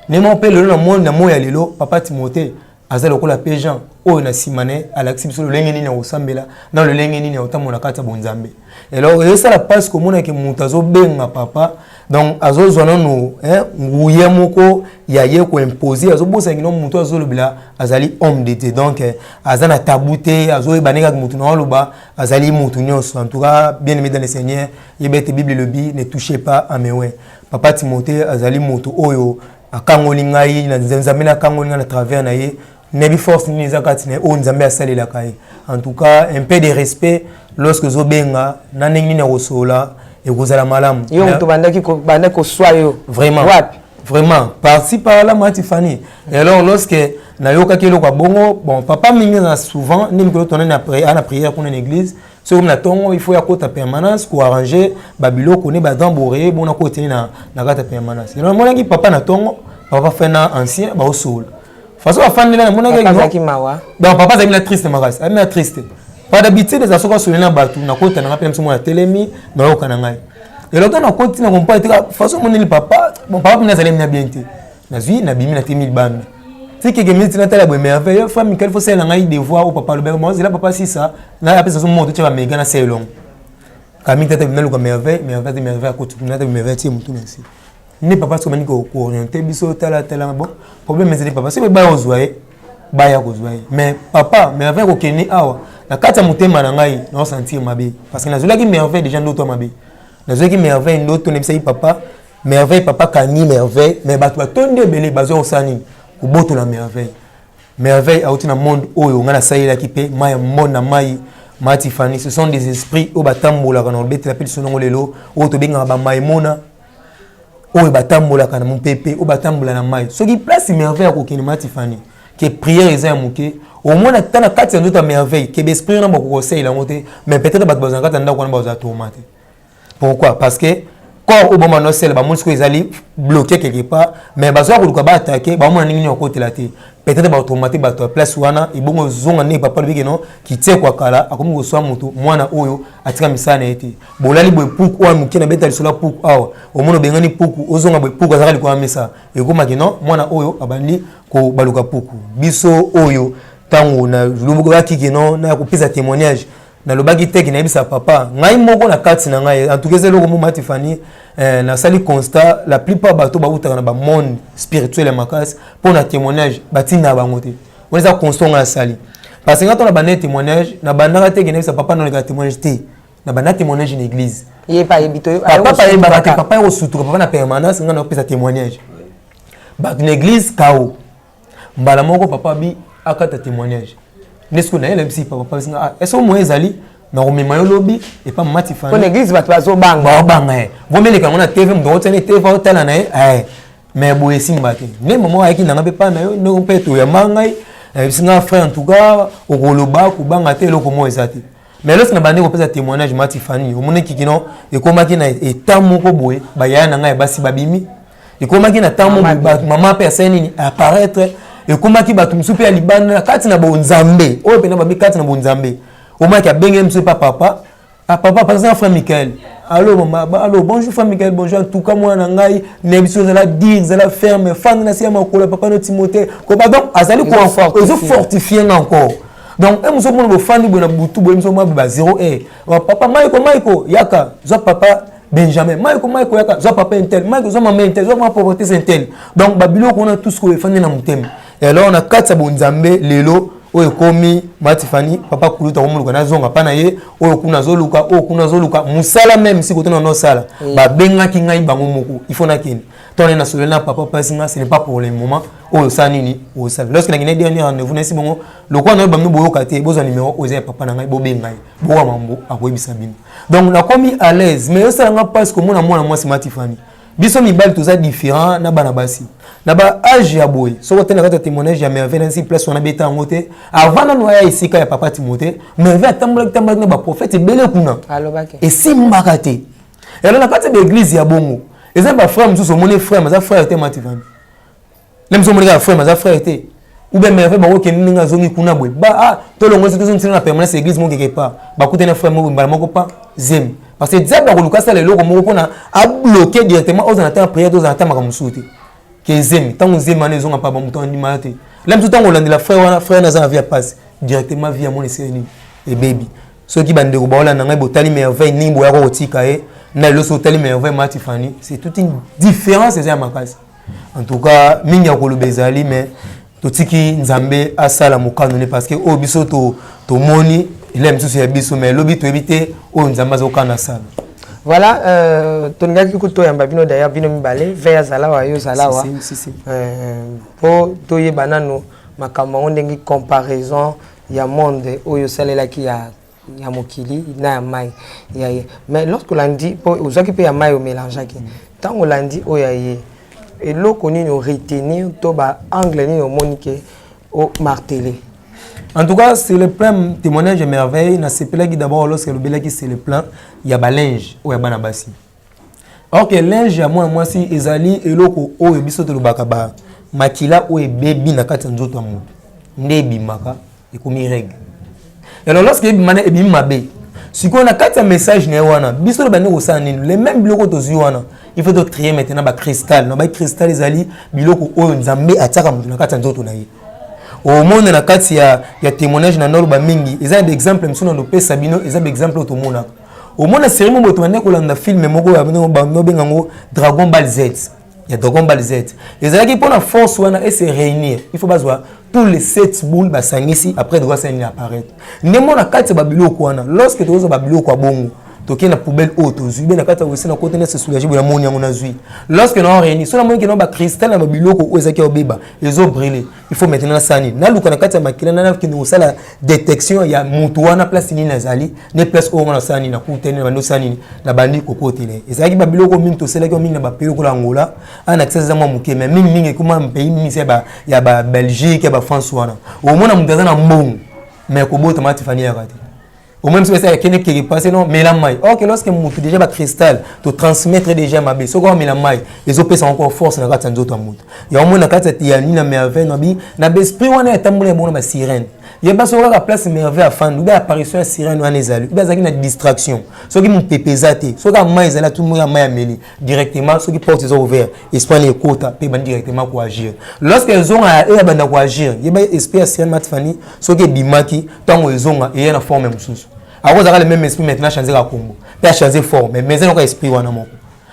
ne mon pe le na monde na moya lelo papa Timothée azali lokola pe Jean o na simane ala kse biso le lengeni na osambela na le lengeni na otamona kata bonzambe. Et alors ça la passe comme on a que mutazo benga papa donc azo zona no nguye moko yaye ko imposer azo bosa ngino muto azo lobila azali homme d'été donc azana tabouté azo baneka mutu na loba azali mutu nyonso en tout cas bien aimé dans le Seigneur yebete Bible le bi ne touchez pas à mes ouais papa Timothée azali mutu oyo akangoli ngai na nzambe na kangoli na travers na ye nebi force ni zakati ne o nzambe asali la kai en tout cas un peu de respect lorsque zobenga na ningi na rosola et vous allez malam yo to bandaki ko bandako soyo vraiment par-ci par-là Tiffany et alors lorsque na yoka kilo kwa bongo bon papa mingi na souvent ni mko tourner na prière pour une église so na tongo il faut ya kota permanence ko arranger babilo ko ne ba damboré bon na ko tenir na kata permanence non mon ngi papa na tongo papa fait na ancien ba osol façon afande na mon ngi mawa donc papa zaki na triste maras a na triste pas d'habitude des asoko sur na batu na kota na rappel mso na telemi na yoka na ngai et là on continue on pas être façon mon le papa bon papa na zali na bien te na zui na bimi na temil bam c'est que minutes na tala bo merveille femme Michael faut c'est na ngai devoir au papa le ben moi c'est là papa si ça na après ça son monte tu vas me gana c'est long kami tata na luka merveille à côté na tata merveille ti mutu nasi ni papa so mani ko orienter biso tala bon problème c'est papa c'est ba ozoaye ba ya kozoaye mais papa merveille ko keni awa na kata mutema na ngai na sentir mabe parce que na zola ki merveille déjà d'autres mabe na zola ki merveille d'autres ne bisa papa merveille papa kani merveille mais ba tonde belé bazo osani ko boto la merveille out na monde oyo ngana saïla ki pe mai mona mai Tiffany ce sont des esprits au batambola kana obete la personne ngolelo o to benga ba mai mona o batambola kana mon pépé o batambola na mai so ki place merveille ko kini Tiffany que prière eza muke au moins na kati ndoto merveille que l'esprit na boko conseil la monter mais peut-être ba bazanga tanda ko na baza tomater pourquoi parce que corps au moment no sel ba musco ezali bloqué quelque part mais baza ko ba attaquer ba mona ningi ko telate peut-être ba automatique ba to place wana ibongo zonga ne papa biki no ki tie kwa kala akomi ko swa mutu mwana oyo atika misana ete bolali boy puku wa muke na beta lisola puku awa o mono bengani puku ozonga boy puku azali ko amesa e ko makino mwana oyo abandi ko baluka puku biso oyo tango na lumbuko ya kikino na kupisa témoignage na lobaki teki na yebisa papa ngai moko na kati na ngai en tout cas eloko mo Matifani na sali constat la plupart bato ba utaka na ba monde spirituel makasi pour na témoignage batina bango te on les a constant na sali parce que quand on a bané témoignage na bandaka teki na yebisa papa na le témoignage te na bana témoignage une église yepa yebito papa yo sutuka papa na permanence ngana opesa témoignage ba une église kao mbala moko papa bi akata témoignage nesko na ele msi papa singa est-ce que moi ezali na romema yo lobi et pas Matifani pour l'église bato bazo banga banga vomele ka ngona TV ndo tene TV otala na mais boye simba te ne maman ayaki na ngabe pa na yo no peto ya mangai singa frère en tout cas okoloba ku banga te loko mo ezati mais lorsque na bande ko pesa témoignage Matifani omone kikino e komaki na état moko boye ba ya na ngai basi babimi e komaki na temps moko maman pe aseni apparaître et comment qui bat musupe ya libanda kati na bonzambe o pena babi kati na bonzambe o maki abenge musupe papa papa par exemple frère Michael allô maman allô bonjour frère Michael bonjour en tout cas moi na ngai nebiso zala dire zala ferme fan na sia makola papa no Timothée ko pardon azali ko fortifier encore donc e muso mo fandi bona butu bo muso ma ba 0 papa Michael yaka zo papa Benjamin Michael yaka zo papa intel Michael zo maman intel zo ma pauvreté intel donc babilo ko na tout ce ko fandi na mutem. Et alors on a 4 bonzambe lelo oyo komi Matifani papa kuluta omuluka na zonga pana ye oyo kuna zoluka musala même si kote no sala ba benga ki ngai bango moko il faut na kini tone na solena papa pasinga ce n'est pas pour le moment oyo sanini o sala lorsque na ngine dernier rendez-vous na si bongo lokwa na bamno boyo kate bozo numéro ozo papa na ngai bo bengai bo wa mambo akoyebisa bino donc na komi à l'aise mais ça nga parce que mona moi si Matifani biso mibali toza différent na bana basi na ba âge ya boy so ko tena kata témoignage ya merveille ainsi place on a beta ngote avant na noya isika ya papa Timothée merveille tambula na ba prophète belé kuna alobaki et simbaka te et alors na kata de église ya bongo et ça ba frère muso moni frère ma frère te Matifani le muso moni frère ma frère te ou bien merveille ba ko ninga zongi kuna boy ba to longo se to na permanence église mo quelque part ba kutena frère mo ba moko pas zem parce que diable a koluka sala lelo ko moko pona a bloquer directement aux attentes prière aux attentes makamsuti que zemi tant zemi manezo nga pa ba muto ndima te là tout temps olandela frère na za via passe directement via mon esseni et baby ceux qui bande ko ba na ngai botali merveille nimbo ya ko tika na lo so tali merveille Matifani c'est toute une différence c'est makasi en tout cas mingi ya ko lubezali mais totiki nzambe asala mokano parce que o biso to moni il aime tout ce biso mais lobi to éviter o nzamba zo kana sala voilà toningaki kuto yamba bino d'ailleurs bino mibale vers zalawa yo zalawa si po toye banano makambo ndenge comparaison ya monde oyo salelaki ya mokili na ya mai ya mais lorsque on dit po ozaki pe ya mai o mélangeaki tant on l'a dit o ya ye et loko ni no retenir to ba angle ni no monique au martelé. En tout cas, c'est le plan témoignage de merveille. Na sepela qui d'abord lorsque le belaki c'est le plan, il y a ba linge ou ya bana basi. Or que linge ya moi si ezali eloko o biso to lobaka ba makila o baby na kati nzoto amu. Ndebi maka e komi règle. Et alors lorsque bimana e bimi mabe, si qu'on a quatre messages ne wana, biso ba ne osani les mêmes biloko to wana. Il faut to trier maintenant ba cristal, no ba cristal ezali biloko o nzambe ataka mutu na kati nzoto na ye. Au monde na kati ya témoignage na nolo ba mingi eza des exemples msuna no pesa bino eza des exemples to mona au monde série mo boto na ko landa film moko ya bino ba no bengango Dragon Ball Z ya Dragon Ball Z eza ki pona force wana et se réunir il faut bazwa tous les 7 boules ba sangisi après doit ça apparaître ndemo na kati ba biloko wana lorsque tozo ba biloko a bongo toki na poubelle auto zuibe na kata wese na côté na se soulager bo na moni yango na zui lorsque nous réunis so na moni que no ba cristal na biloko o ezaki obeba ezo brûler il faut maintenant sani na luka na kata makila na ki no sala détection ya mutu wana place ni nazali ne place o na sani na kutene na no sani na bandi kokotele ezaki ba biloko mingi to selaki mingi na ba pays ko la Angola ana accès za muke mais mingi kuma pays mingi ya ba Belgique ya ba France wana o mona mutaza na mbongo mais ko bota Matifani ya kati. Au même si c'est quelqu'un qui est passé non mais la maille. Or que lorsque mon déjà ba cristal te transmettre déjà ma bé. So quoi mais la maille. Les opés sont encore force na kata nzoto amutu. Ya au moins na kata ya ni na merveille na bi na esprit wana etambula bona ba sirène. Ya ba so ka place merveille afin ou ba apparition ya sirène wana ezali. Ba zaki na distraction. So qui mon pépezate. So ka maille ezala tout monde ya maille ameli directement so qui porte les ouvert. Espagne les quota pe ban directement pour agir. Lorsque ils ont à banda pour agir, ya ba esprit ya sirène Matifani so qui bimaki tango ezonga et na forme mususu. à cause le même esprit maintenant changer à Congo puis changer forme mais c'est un esprit wana moko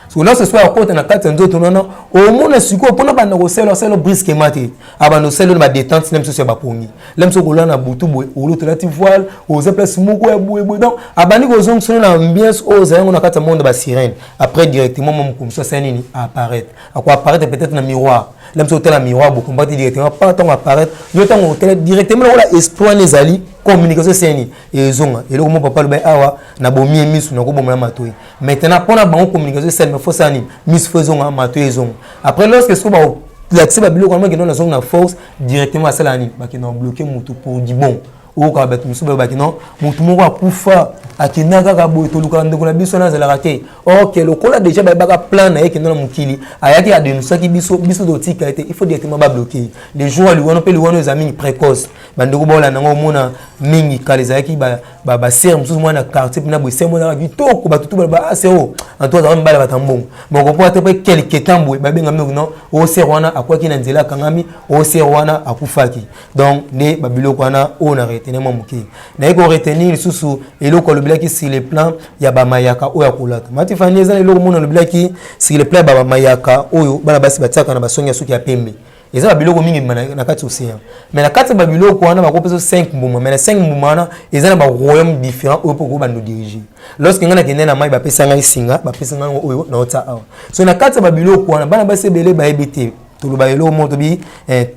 so là ce soit à côté na kati nzoto nona au monde siko pona banda ko selo brisque maté abano selo ba détente même so ba pongi lem so ko lana butu boy o lo tolati voile o za place moko ya boy donc abani ko zong so na ambiance o za ngona kati monde ba sirène après directement mon comme ça c'est nini apparaître à quoi apparaître peut-être na miroir lem so tela miroir beaucoup combattre directement pas tant apparaître yo tant hôtel directement la espoir les ali communication c'est ni et zonga et le mon papa le ba awa na bomi misu na ko bomla matoi maintenant pona ba communication c'est faut ça ni miss faisons matoi zonga après lorsque ce ba la tse ba bilo ko ma na zonga na force directement à cela ni ba ki na bloquer mutu pour di bon o ka bet musu ba ki non mutu mo ko kufa akinaka ka boy to luka ndeko na biso na zela raté OK le kola déjà ba ka plan na yeke na mukili ayaki a dénoncer ki biso do tika été il faut directement ba bloquer les jours lui on peut lui on les amis précoce bandeko bola nango mona mingi kaleza ki ba ser musu mo na quartier na boy semo na bitoko ba tutu ba asero en toi za mbala batambongo mais ko pote pe quelque temps boy ba benga non o ser wana akwaki na nzela kangami o ser wana akufaki donc ne ba biloko wana on a retenir mo mukili na iko retenir susu eloko qui sur le plan ya ba mayaka oya kolata mati fanyeza le mona le blaki sur le plan ba mayaka oyo bana basi bataka na basonga suki ya pembe eza ba biloko mingi na kati océan mais na kati ba biloko wana ba kopeso 5 mbuma mais na 5 mbuma na eza na ba royaume différents oyo poko ba no diriger lorsque ngana kende na mai ba pesa ngai singa ba pesa ngai oyo na ota awa so na kati ba biloko wana bana basi belé ba ebete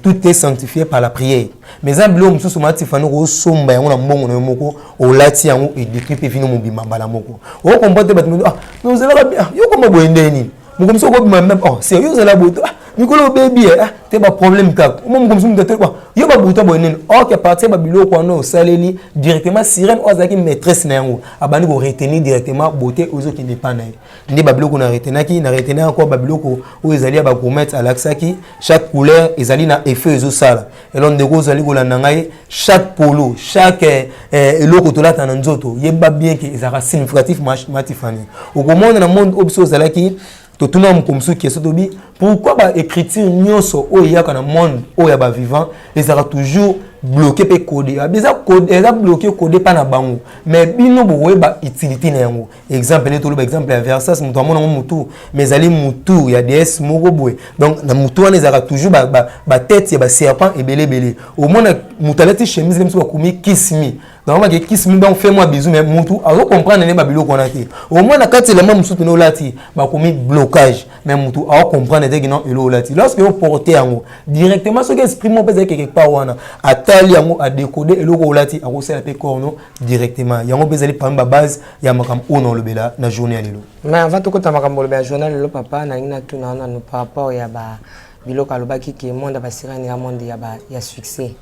tout est sanctifié par la prière mais un blom sous mati fanu ko somba yango na mbongo na moko o lati yango et décrypter fino mobima bala moko o comporter batmo nous allons bien yo comme boyende ni mo comme so ko même c'est yo zala boto mikolo baby te ba problème ka mo comme so mutateur quoi yo ba boto boyende OK partir ba biloko no saleli directement sirène ozaki maîtresse na yango abani ko retenir directement beauté ozo qui dépend na ndi ba biloko na retenir encore ba biloko o ezali ba commettre à l'axaki chaque couleur ezali na effet ezo sala et l'on de gozali ko la ngai chaque polo chaque eloko to lata na nzoto yeba bien que ezara significatif matifani au monde na monde obso zalaki to tuna mkomsu qui sotobi pourquoi ba écriture nyonso o yaka na monde o ya ba vivant ezara toujours bloqué pe codé abeza code eza bloqué codé pas na bango mais bino bo ba utilité na yango exemple ne to le exemple ya versas mutu amona mutu mais ali mutu ya DS moko boy donc na mutu wana ezara toujours ba tête ya ba serpent et belé au monde mutalati chemise même so komi kismi donc ma kismi donc fais moi bisou mais mutu alors comprendre ne ba biloko wana te au moins na kati élément musutu no lati ba komi blocage mais mutu alors comprendre te que non elo lati lorsque on porter yango directement ce qui exprime on peut quelque part wana atali yango a décoder eloko lati a rosser la pe corno directement yango bezali par ba base ya makam ono lobela na journée lelo mais avant tout kota makam lobela journée lelo papa na ina tuna na no par rapport ya ba biloko alobaki ki monde ba sirani ya monde ya succès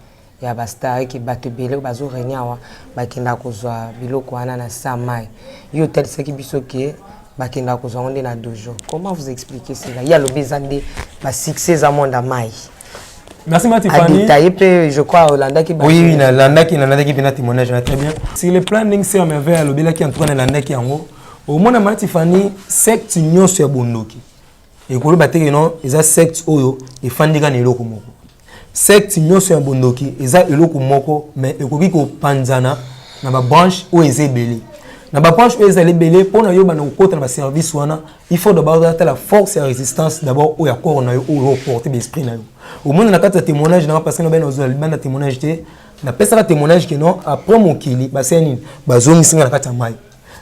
ya ba star ki bato belé bazo renyawa ba kinda kozwa biloko wana na samai yo tel ce qui biso ki bakenda kozwa onde na dojo comment vous expliquez cela ya lobezande ba succès à monde mai. Merci Matifani. Je crois Hollanda qui oui, Hollanda qui vient témoignage très bien. Si le planning c'est merveille le bela qui entoure Hollanda qui en haut. Au moins Matifani secte nyo sur bondoki. Et ko lo bateke non, eza secte oyo e fandika na eloko moko. Secte nyo sur bondoki, eza eloko moko mais ekoki ko panzana na ba branche o ezebele. Na ba branche o ezebele pour na yo ba na kokota na ba service wana, il faut d'abord la force et la résistance d'abord o ya corps na yo o porter l'esprit na yo. Au monde na kata témoignage na parce que ben ozali bana témoignage te na pesa témoignage que non après mon kili ba seni ba zongi singa na kata mai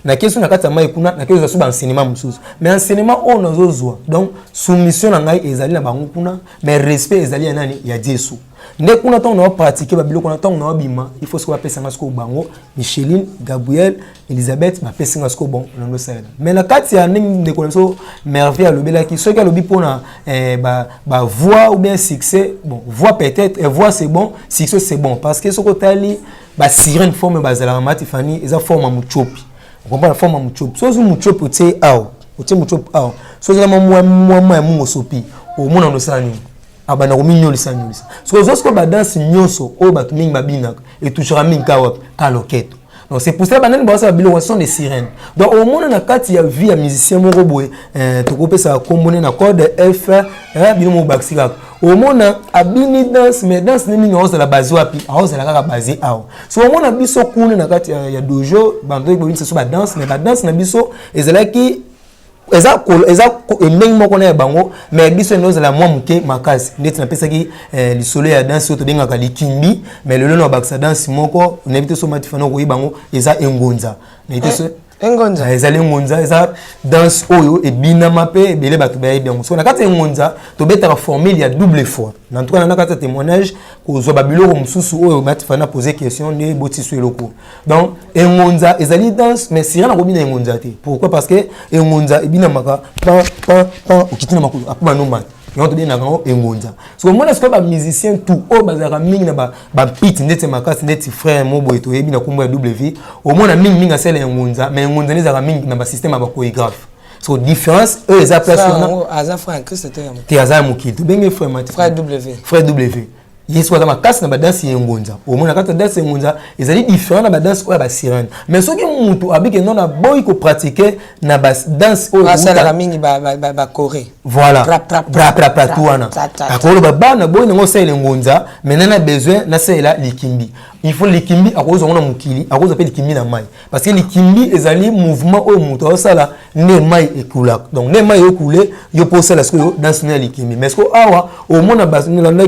na question na kata mai kuna na question ba enseignement mususu mais enseignement on ozozwa donc soumission na ngai ezali na bango kuna mais respect ezali ya nani ya Yesu ndé kuna tant na pratiquer ba biloko na tant na bima il faut se pesa ngasko bango Micheline Gabriel Elisabeth ba pesa ngasko bon na sala mais na kati ya ning de koleso merveille à lobela qui ce que lobi pona ba voix ou bien succès bon voix peut-être et voix c'est bon succès c'est bon parce que ce côté ali ba sirène forme ba zala Matifani eza forme muchopi on comprend la forme muchopi so zo muchopi otie ao otie muchopi ao so za moi mungo sopi au mona no sala ni abana ko minyo lisanya lisa so zosko ba danse nyoso o ba tumingi babina et touchera mingi ka loketo Donc c'est pour ça que ça sont des sirènes. Donc au moins, il y a vie à musicien, tu peux ça combiner un code F, au moins, abini danse, mais danse n'est pas la base, c'est la base. So au moins, il y a dojo, c'est la danse, mais la danse n'est pas là qui même qu'on est bango mais biso nous la moi muke makasi ndeti na pesa ki le soleil ya danse to benga ka likimbi mais le lono baksa danse moko na bito so matifano ko bango eza engonza na ite so engonza eza engonza eza danse oyo e bina mape ebele bato ba yebi yango so na kati engonza to beta formule ya double fois en tout cas na kati témoignage ko zo babilo mususu oyo matifana poser question ne botiso eloko donc engonza ezali danse mais si rien na kobina engonza te pourquoi parce que engonza ebina maka pa okitina makulu akuma no man on te dit na grand engonza so moi est-ce que ba musicien tout o bazaka mingi na ba pit ndete makasi ndete frère mobo eto yebi na kombo ya W au moins na mingi asela engonza mais engonza nezaka mingi na ba système ba chorégraphe so différence eux les appellent aza frère que c'était te aza mokili to benge frère W yesu za makasi na ba danse engonza au moins na kata danse engonza ezali différent na ba danse oya ba sirène mais soki mutu abike non na boy ko pratiquer na ba danse oya la mingi ba coré voilà pra tuana akolo ba na boy ngo sele engonza mais nana besoin na sela likimbi il faut likimbi akozo ngona mukili akozo pe likimbi na mai parce que likimbi ezali mouvement oyo mutu osala ne mai ekula donc ne mai ekule yo posala ce que danse na likimbi mais ce que awa au moins na ba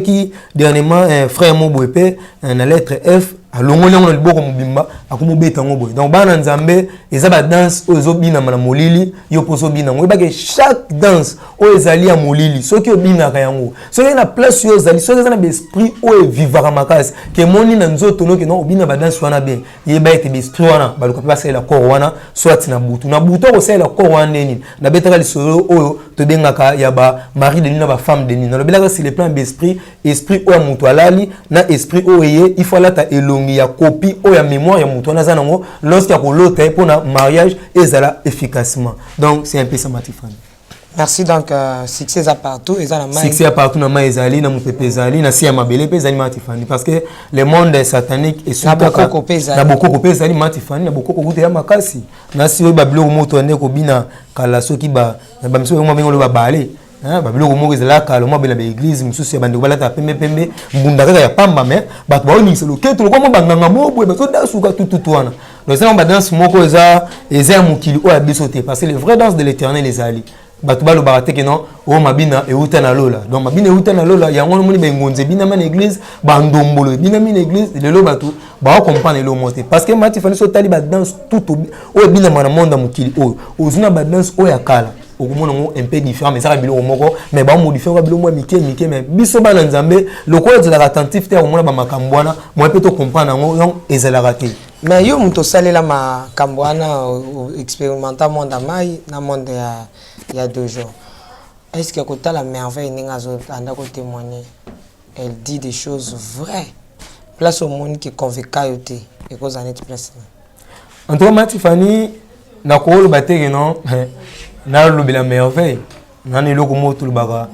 qui dernièrement frère Mobouepé na lettre F alongoli ngona liboko mobimba akomobeta ngo boy donc bana nzambe ezaba danse ozo bina na molili yo poso bina ngo ebake chaque danse o ezali ya molili soki obina ka yango soki na place yo ezali soki na esprit o vivara makasi ke moni na nzoto no ke no obina ba danse wana bien yeba ete esprit wana baluka pa sala corps wana soit na butu ko sala corps wana nini na betaka lisolo oyo to bengaka ya ba mari de nina ba femme de nina no belaka sur le plan d'esprit esprit o mutu alali na esprit o yé il faut la ta il y a copie ou ya mémoire ya mutu na zanango lorsqu'il y a l'autre pour na mariage et ça efficacement donc c'est un peu ça matifani. Merci donc succès à partout et ça na succès à partout na ma ezali na mupepe ezali na si ya mabele pe ezali matifani parce que le monde satanique est na beaucoup copé ezali matifani na beaucoup ko ya makasi na si we babilo moto ne ko bina kala soki ba ba miso mo bengo lo ba balé babilo ko ezala kala mo bela ba église mususu ya bandi ko balata pembe mbunda kaka ya pamba mais bato ba oni selo keto ko mo banganga mo boye bato dasuka tout wana donc ça on ba danse moko eza mukili o ya bisote parce que les vraies danses de l'éternel les ali bato balo barate ke non o mabina euta na lola donc mabina euta na lola yango moni ba ngonze bina man église ba ndombolo bina min église lelo bato ba comprendre le monter parce que matifani so tali ba danse tout o bina mana monde mukili o ozuna ba danse o ya kala au moins un peu différent mais ça bilo moko mais ba modifier ba bilo mo mike mais biso ba na nzambe le ko de la attentif te au moins ba makambwana mo peut to comprendre ngo donc ezala raté mais yo muto salela makambwana expérimenter monde mai na monde ya 2 jours est-ce que kota la merveille ninga zo anda ko témoigner elle dit des choses vraies place au monde qui convainca yoté et cause en être place en tout cas Matifani na ko lo bateke non na lobela merveille nani loko moto lobaka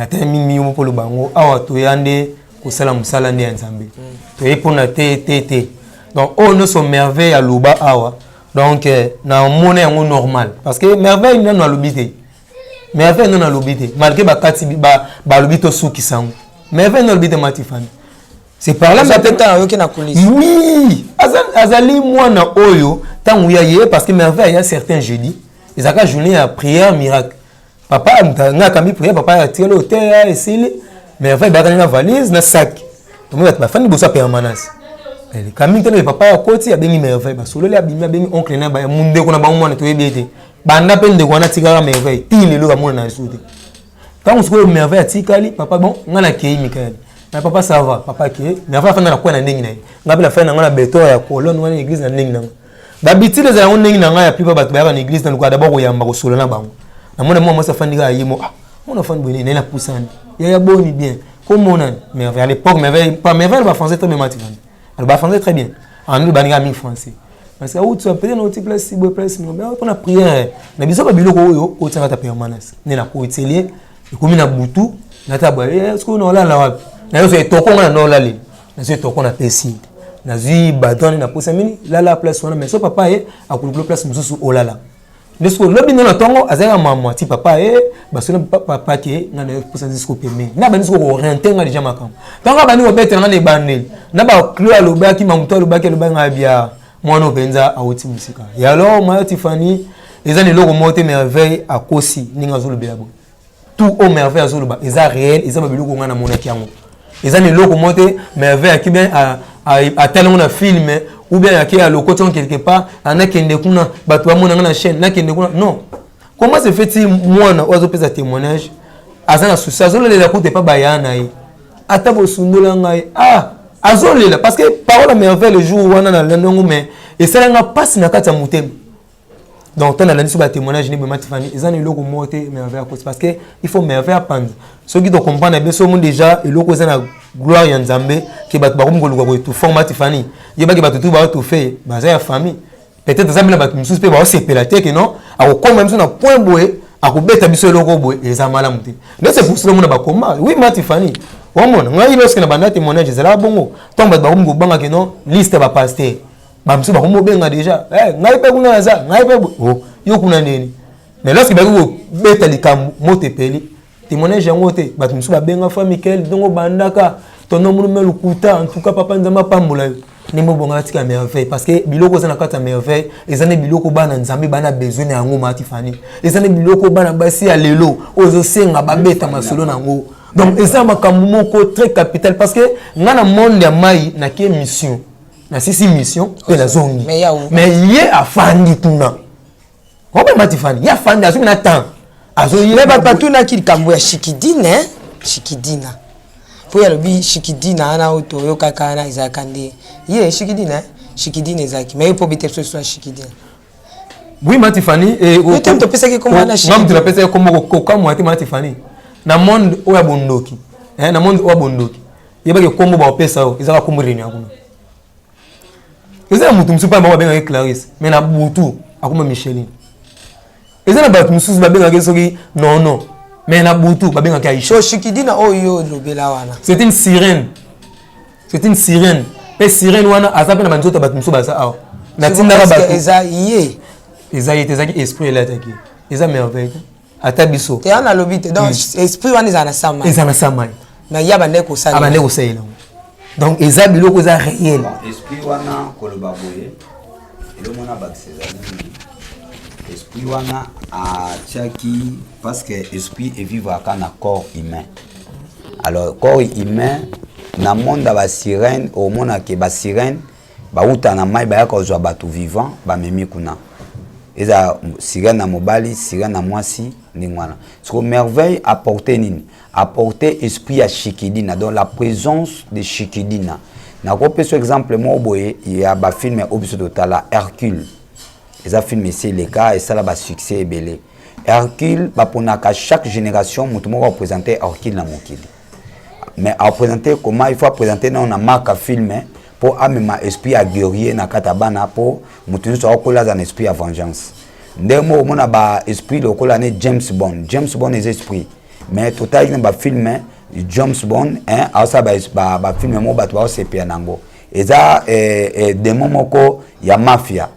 ata mingi mo polo bango awa to yande ko sala musala ndi nzambe to epona te donc on ne sont merveille à loba awa donc na mona yango normal parce que merveille na na lobité merveille na lobité malgré ba kati ba lobito suki sango merveille na lobité Matifani c'est par là ça peut être yo ki na coulisse oui azali mwana oyo tangu ya ye parce que merveille il y a certains jeudi ils ont journée à prière miracle papa nga kambi prière papa a tiré l'hôtel essayé mais va ba na valise na sac to mo ba fani bosa permanence elle kambi tene papa a koti ya bengi merveille ba solo le abimi bengi oncle na ba munde ko na ba mwana to yebete banda pende ko na tika merveille tile lo ka mwana na soute tant on se merveille a tikali papa bon nga na kei Michael mais papa ça va papa ki mais va fana na ko na ndingi na nga bila fana nga na beto ya colonne wana église na ndingi na d'habitude les gens n'ont pas pu pas battre en église dans le cadre d'abord il y a un solo na bango na moi ça fait ndiga yimo mon enfant bonne na poussane il y a boni bien comme on mais à l'époque mais va français très bien Matifani elle va français très bien en nous baniga mi français parce que où tu as peut-être notre place si place mais on a prière na biso ba biloko oyo o tsanga ta permanence ne na ko itelier e komi na butu na tabale est-ce qu'on a là na yo c'est toko na no là na c'est toko na pesi nazui bâton na posa mini la place wana mais so papa ye akulu place mususu olala nesko lobi na tongo azaka mama ti papa ye basona papa ke ngana posa disco peme na ba disco orienter nga déjà makam tonga bani obete ngana banel na ba clou alobaki mamuto alobaki alobanga bia mwana openza awuti musika ya alors moi Tiffany ezani loko mote merveille akosi ninga zolobela bo tout au merveille azoloba eza réel eza ba biloko ngana monaki yango ezani loko mote merveille qui bien à tel on a filmé ou bien à qui a le coton quelque part en a qui ne kuna bato ba mona na chaîne na qui ne kuna non comment se fait-il moi na ozo pesa témoignage azana souci azolela ko te pa bayana yi ata bo sundola ngai azolela parce que parole merveille le jour wana na landongo mais et ça nga passe na kata mutem donc tant la sur ba témoignage ni Bima Tiffany ezana loko mote merveille parce que il faut merveille apprendre ceux qui doivent comprendre bien so déjà et loko ezana gloire ya Nzambe ke bato ba komngoluka ko tout format Tiffany yeba ke bato tout ba tout fait baza ya famille peut-être ça mila bato mususu pe ba sepela te que non akokoma même na point boye akobeta biso loko boye eza malamu te mais c'est pour cela mona ba koma oui Bima Tiffany wamona ngai lorsque na banda témoignage ezala bongo tant bato ba komngobanga que non liste ba pasteur bamsu ba komobenga déjà ngai pe kuna za ngai pe yo kuna neni mais lorsque ba ko beta likambo motepeli témoignage yango te bato musu ba benga fa Michael dongo bandaka tono munu melukuta en tout cas papa nzamba pambola nimo bonga tika merveille parce que biloko za na kata merveille ezane biloko bana Nzambe bana besoin yango Bima Tiffany ezane biloko bana basi ya lelo ozo senga ba beta masolo nango donc eza makambo moko très capital parce que ngana monde ya mai na ki mission na sisi mission pe la zongi mais yé afandi kuna Bima Tiffany ya fandi azu na temps azo yé ba patuna ki kambo ya Shikidina pour ya lobi Shikidina ana auto yo kaka na izakande yé Shikidina ezaki mais pour biter soit Shikidina Bima Tiffany et au temps to pesa ki comment na Shikidina ngam tu la pesa comme ko Bima Tiffany na monde oya bondoki na monde oya bondoki yeba ke kombo ba pesa o izaka kombo reni akuna ezana mutu musu pa ba benga Clarisse mais na butu akuma Micheline ezana ba musu ba benga soki non mais na butu ba benga Aisha Shikidina oyo lobela wana c'est une sirène pe sirène wana azape na banzoto ba musu ba sa aw na tinda ba ezaki esprit là taki eza merveille ata biso te ana lobite donc esprit wana ezana sama mais ya bande ko sala donc eza biloko eza réel esprit wana koloba boye elo mona bakisezana esprit wana atiaki parce que esprit evivaka na corps humain alors corps humain na monde ba sirène au mona ke ba sirène bauta na mai bayaka ozwa bato vivant bamemi kuna eza sirène na mobali sirène na mwasi ndingwana so merveille apporter nini apporter esprit à Shikidina donc la présence de Shikidina na ko peso exemple mo boye ya ba film obiso totala Hercule eza film c'est le cas et ça la ba succès belé Hercule ba ponaka chaque génération mutu moko représenter Hercule na mokili mais à présenter comment il faut présenter na on marque film pour amema esprit à guerrier na katabana pour mutu so kola za esprit à vengeance ndemo mona ba esprit lokola ne James Bond est esprit mais total na ba film James Bond asa ba film mo ba to sepia nango eza demo moko ya mafia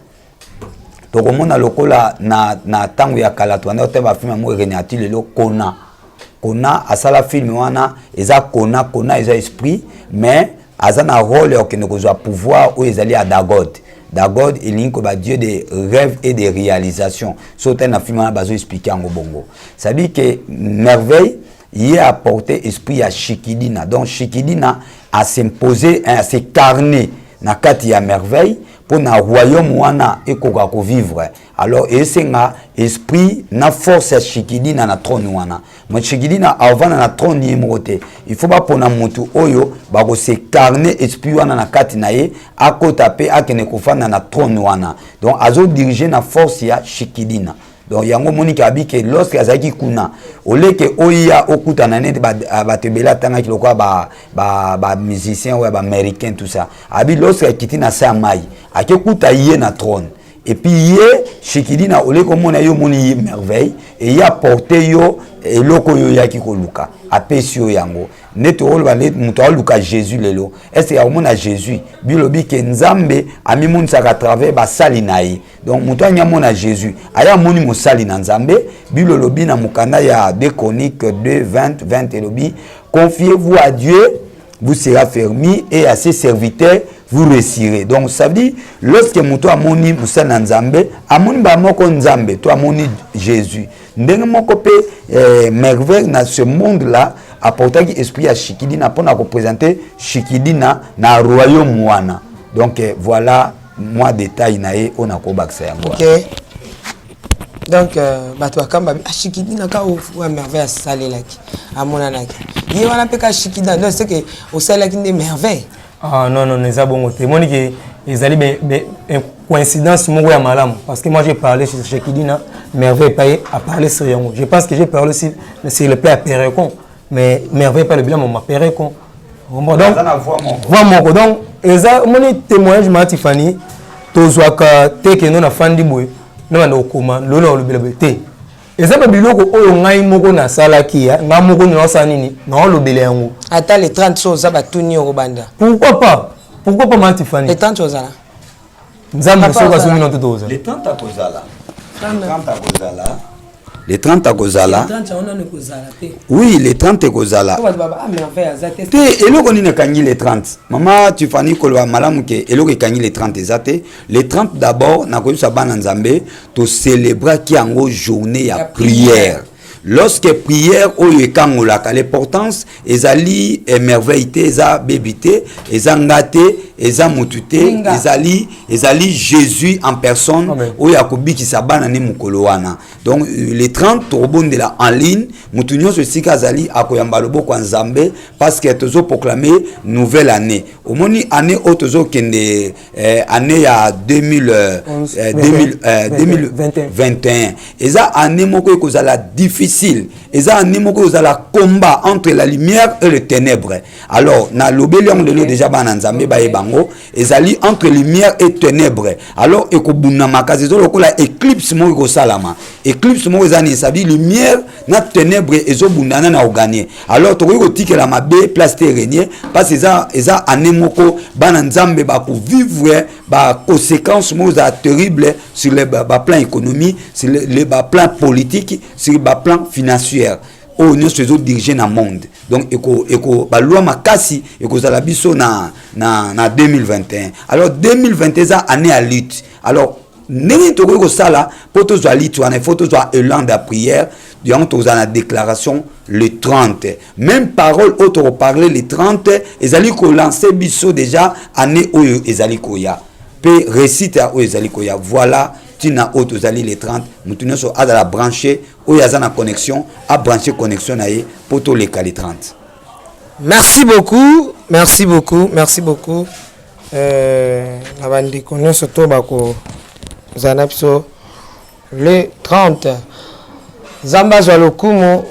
to komona lokola na tango ya kala to na te ba film mo renyati lelo kona asala film wana eza kona eza esprit mais azana rôle ya okende kozwa pouvoir ou ezali à Dagod il est comme Dieu des rêves et des réalisations. Sauter na film bazo expliquer en bongo. Ça dit que merveille y a apporté esprit à Shikidina. Donc Shikidina a s'imposé à s'incarner na kati ya merveille pour na royaume wana ekoka ko vivre. Alors esenga esprit na force ya Shikidina na trône wana. Mo Shikidina avant na trône yimote. Il faut pas pona mutu oyo ba ko s'incarner esprit wana na kati na ye akota pe akene kofana na trône wana. Donc azo diriger na force ya Shikidina. Donc yango monika abike lorsque azaki kuna oleke oya okuta na net ba tebela tanga kiloko ba musicien ou ba américain tout ça abi lorsque kiti na sa mai akekuta yé na trône et puis yé Shikidina oleko mona yo moni merveille et y a porté yo eloko yo yaki koluka apesi yo yango neto oloba muto aluka Jésus lelo est-ce ya omona Jésus bilobi ke nzambe amimunisaka à travers basali na ye donc muto anyamona Jésus aya moni mosali na nzambe bilolobi na mukanda ya 2 Chroniques 2:20 elobi confiez-vous à Dieu vous sera fermi et à ses serviteurs vous réussirez. Donc ça veut dire lorsque muto amoni musali na nzambe amoni ba moko nzambe to amoni Jésus ndenge moko pe merveille dans ce monde là apporter esprit à Shikidina pour représenter Shikidina na royaume wana. Donc voilà moi détail nae on a ko baksa yango. OK. Donc bato akamba Shikidina ka ou merveille à salelaki amona naki. Ye wana pe ka Shikidina donc c'est que au salaki des merveilles. Ah non, les abonnés. Ils allaient une coïncidence moko ya malamu parce que moi j'ai parlé chez Shekidina, Merveille Paye a parlé sur Yango. Je pense que j'ai parlé aussi sur le plat à Pérécon, mais Merveille pas le bilan mon Pérécon. Donc voilà donc mon témoignage ma Tiffany tozwaka te que non na fandi boy non na okoma lolo le bilabete. Ezaba biloko oyo ngai moko na salaki ya nga moko ni osani ni na olobele yango ata les 30 choses za batuni yo banda pourquoi pas Matifani les 30 choses là nzambe soka somi no totoza les 30 à kozala les 30 à kozala oui les 30 à kozala te eloko ni kangi les 30 mama Tiffany kolwa malamu ke eloko kangi les 30 ezate les 30 d'abord na ko sa bana nzambe to célébrer ki yango journée ya prière. Lorsque prière oyo ekangolaka l'importance ezali émerveillité eza bébité eza ngate eza mutute ezali Jésus en personne oyo akobikisa bana ne mukolo wana. Donc les 30 tobondela en ligne mutu nyonso sika azali akoyamba loboko nzambe parce que tozo proclamer nouvelle année omoni année o tozo kende année ya 2021 eza année moko ekozala difficile. Et ça, nous avons combat entre la lumière et les ténèbres. Alors, na l'obélion de l'eau déjà bananzambe bae bango, et zali entre lumière et ténèbres. Alors, ekobuna makazi zo lokola éclipse mo ko salama. Éclipse mo ezani ça dit lumière na ténèbres ezo bundana na ogagner. Alors, to ko tikela mabe place terrenier parce que eza anemoko bananzambe ba ko vivre ba conséquences mo za terrible sur le plan économie, sur le plan politique, sur le plan financier au nous se diriger dans le monde. Donc eko ba loi makasi eko za la biso na 2021. Alors 2021 za année à lutte. Alors neni to ko sala poto zo lutte wana faut to zo élan de prière durant to za la déclaration le 30. Même parole auto parler le 30 ezali ko lancer biso déjà année oyo ezali ko ya. Pe récite oyo ezali ko ya. Voilà tina auto zali les 30 mutunyo so a la brancher oyo azana connexion a brancher connexion na ye poto les 30. Merci beaucoup na bandi konyo soto bako zanapso les 30 Zamba zo lokumo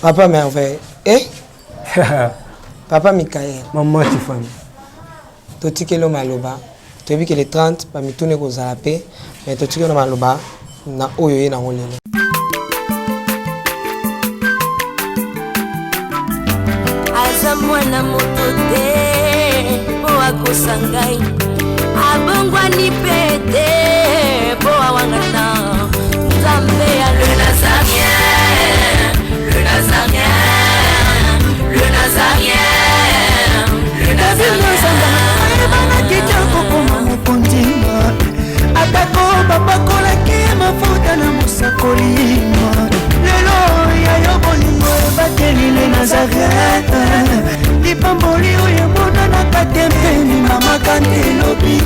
Papa Merveille Papa Michael Maman Tiffany totikelo maloba tu as vu que les 30 parmi tous les kozalape mais totikelo maloba na oyo ye na ngolelo azamwana motote po akosangai abongwani pete po awangana nzambe ya le nazarien le nazarien le nazarien le nazarien atako bapakolaki mafuta na mosakolima lelo yayo bolingo ebateli le Nazareth lipamboli oyo emonanaka tempeni mama kandelobi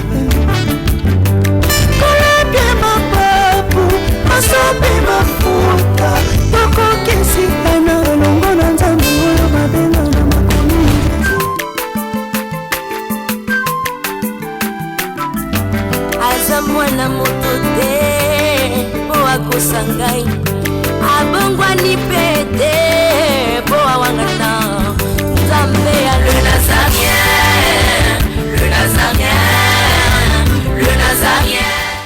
kolapie mapapu masopi mafuta tokokisikana longo na nzambe oyo babenga na makomi azamwana moto te po akosangai abongwani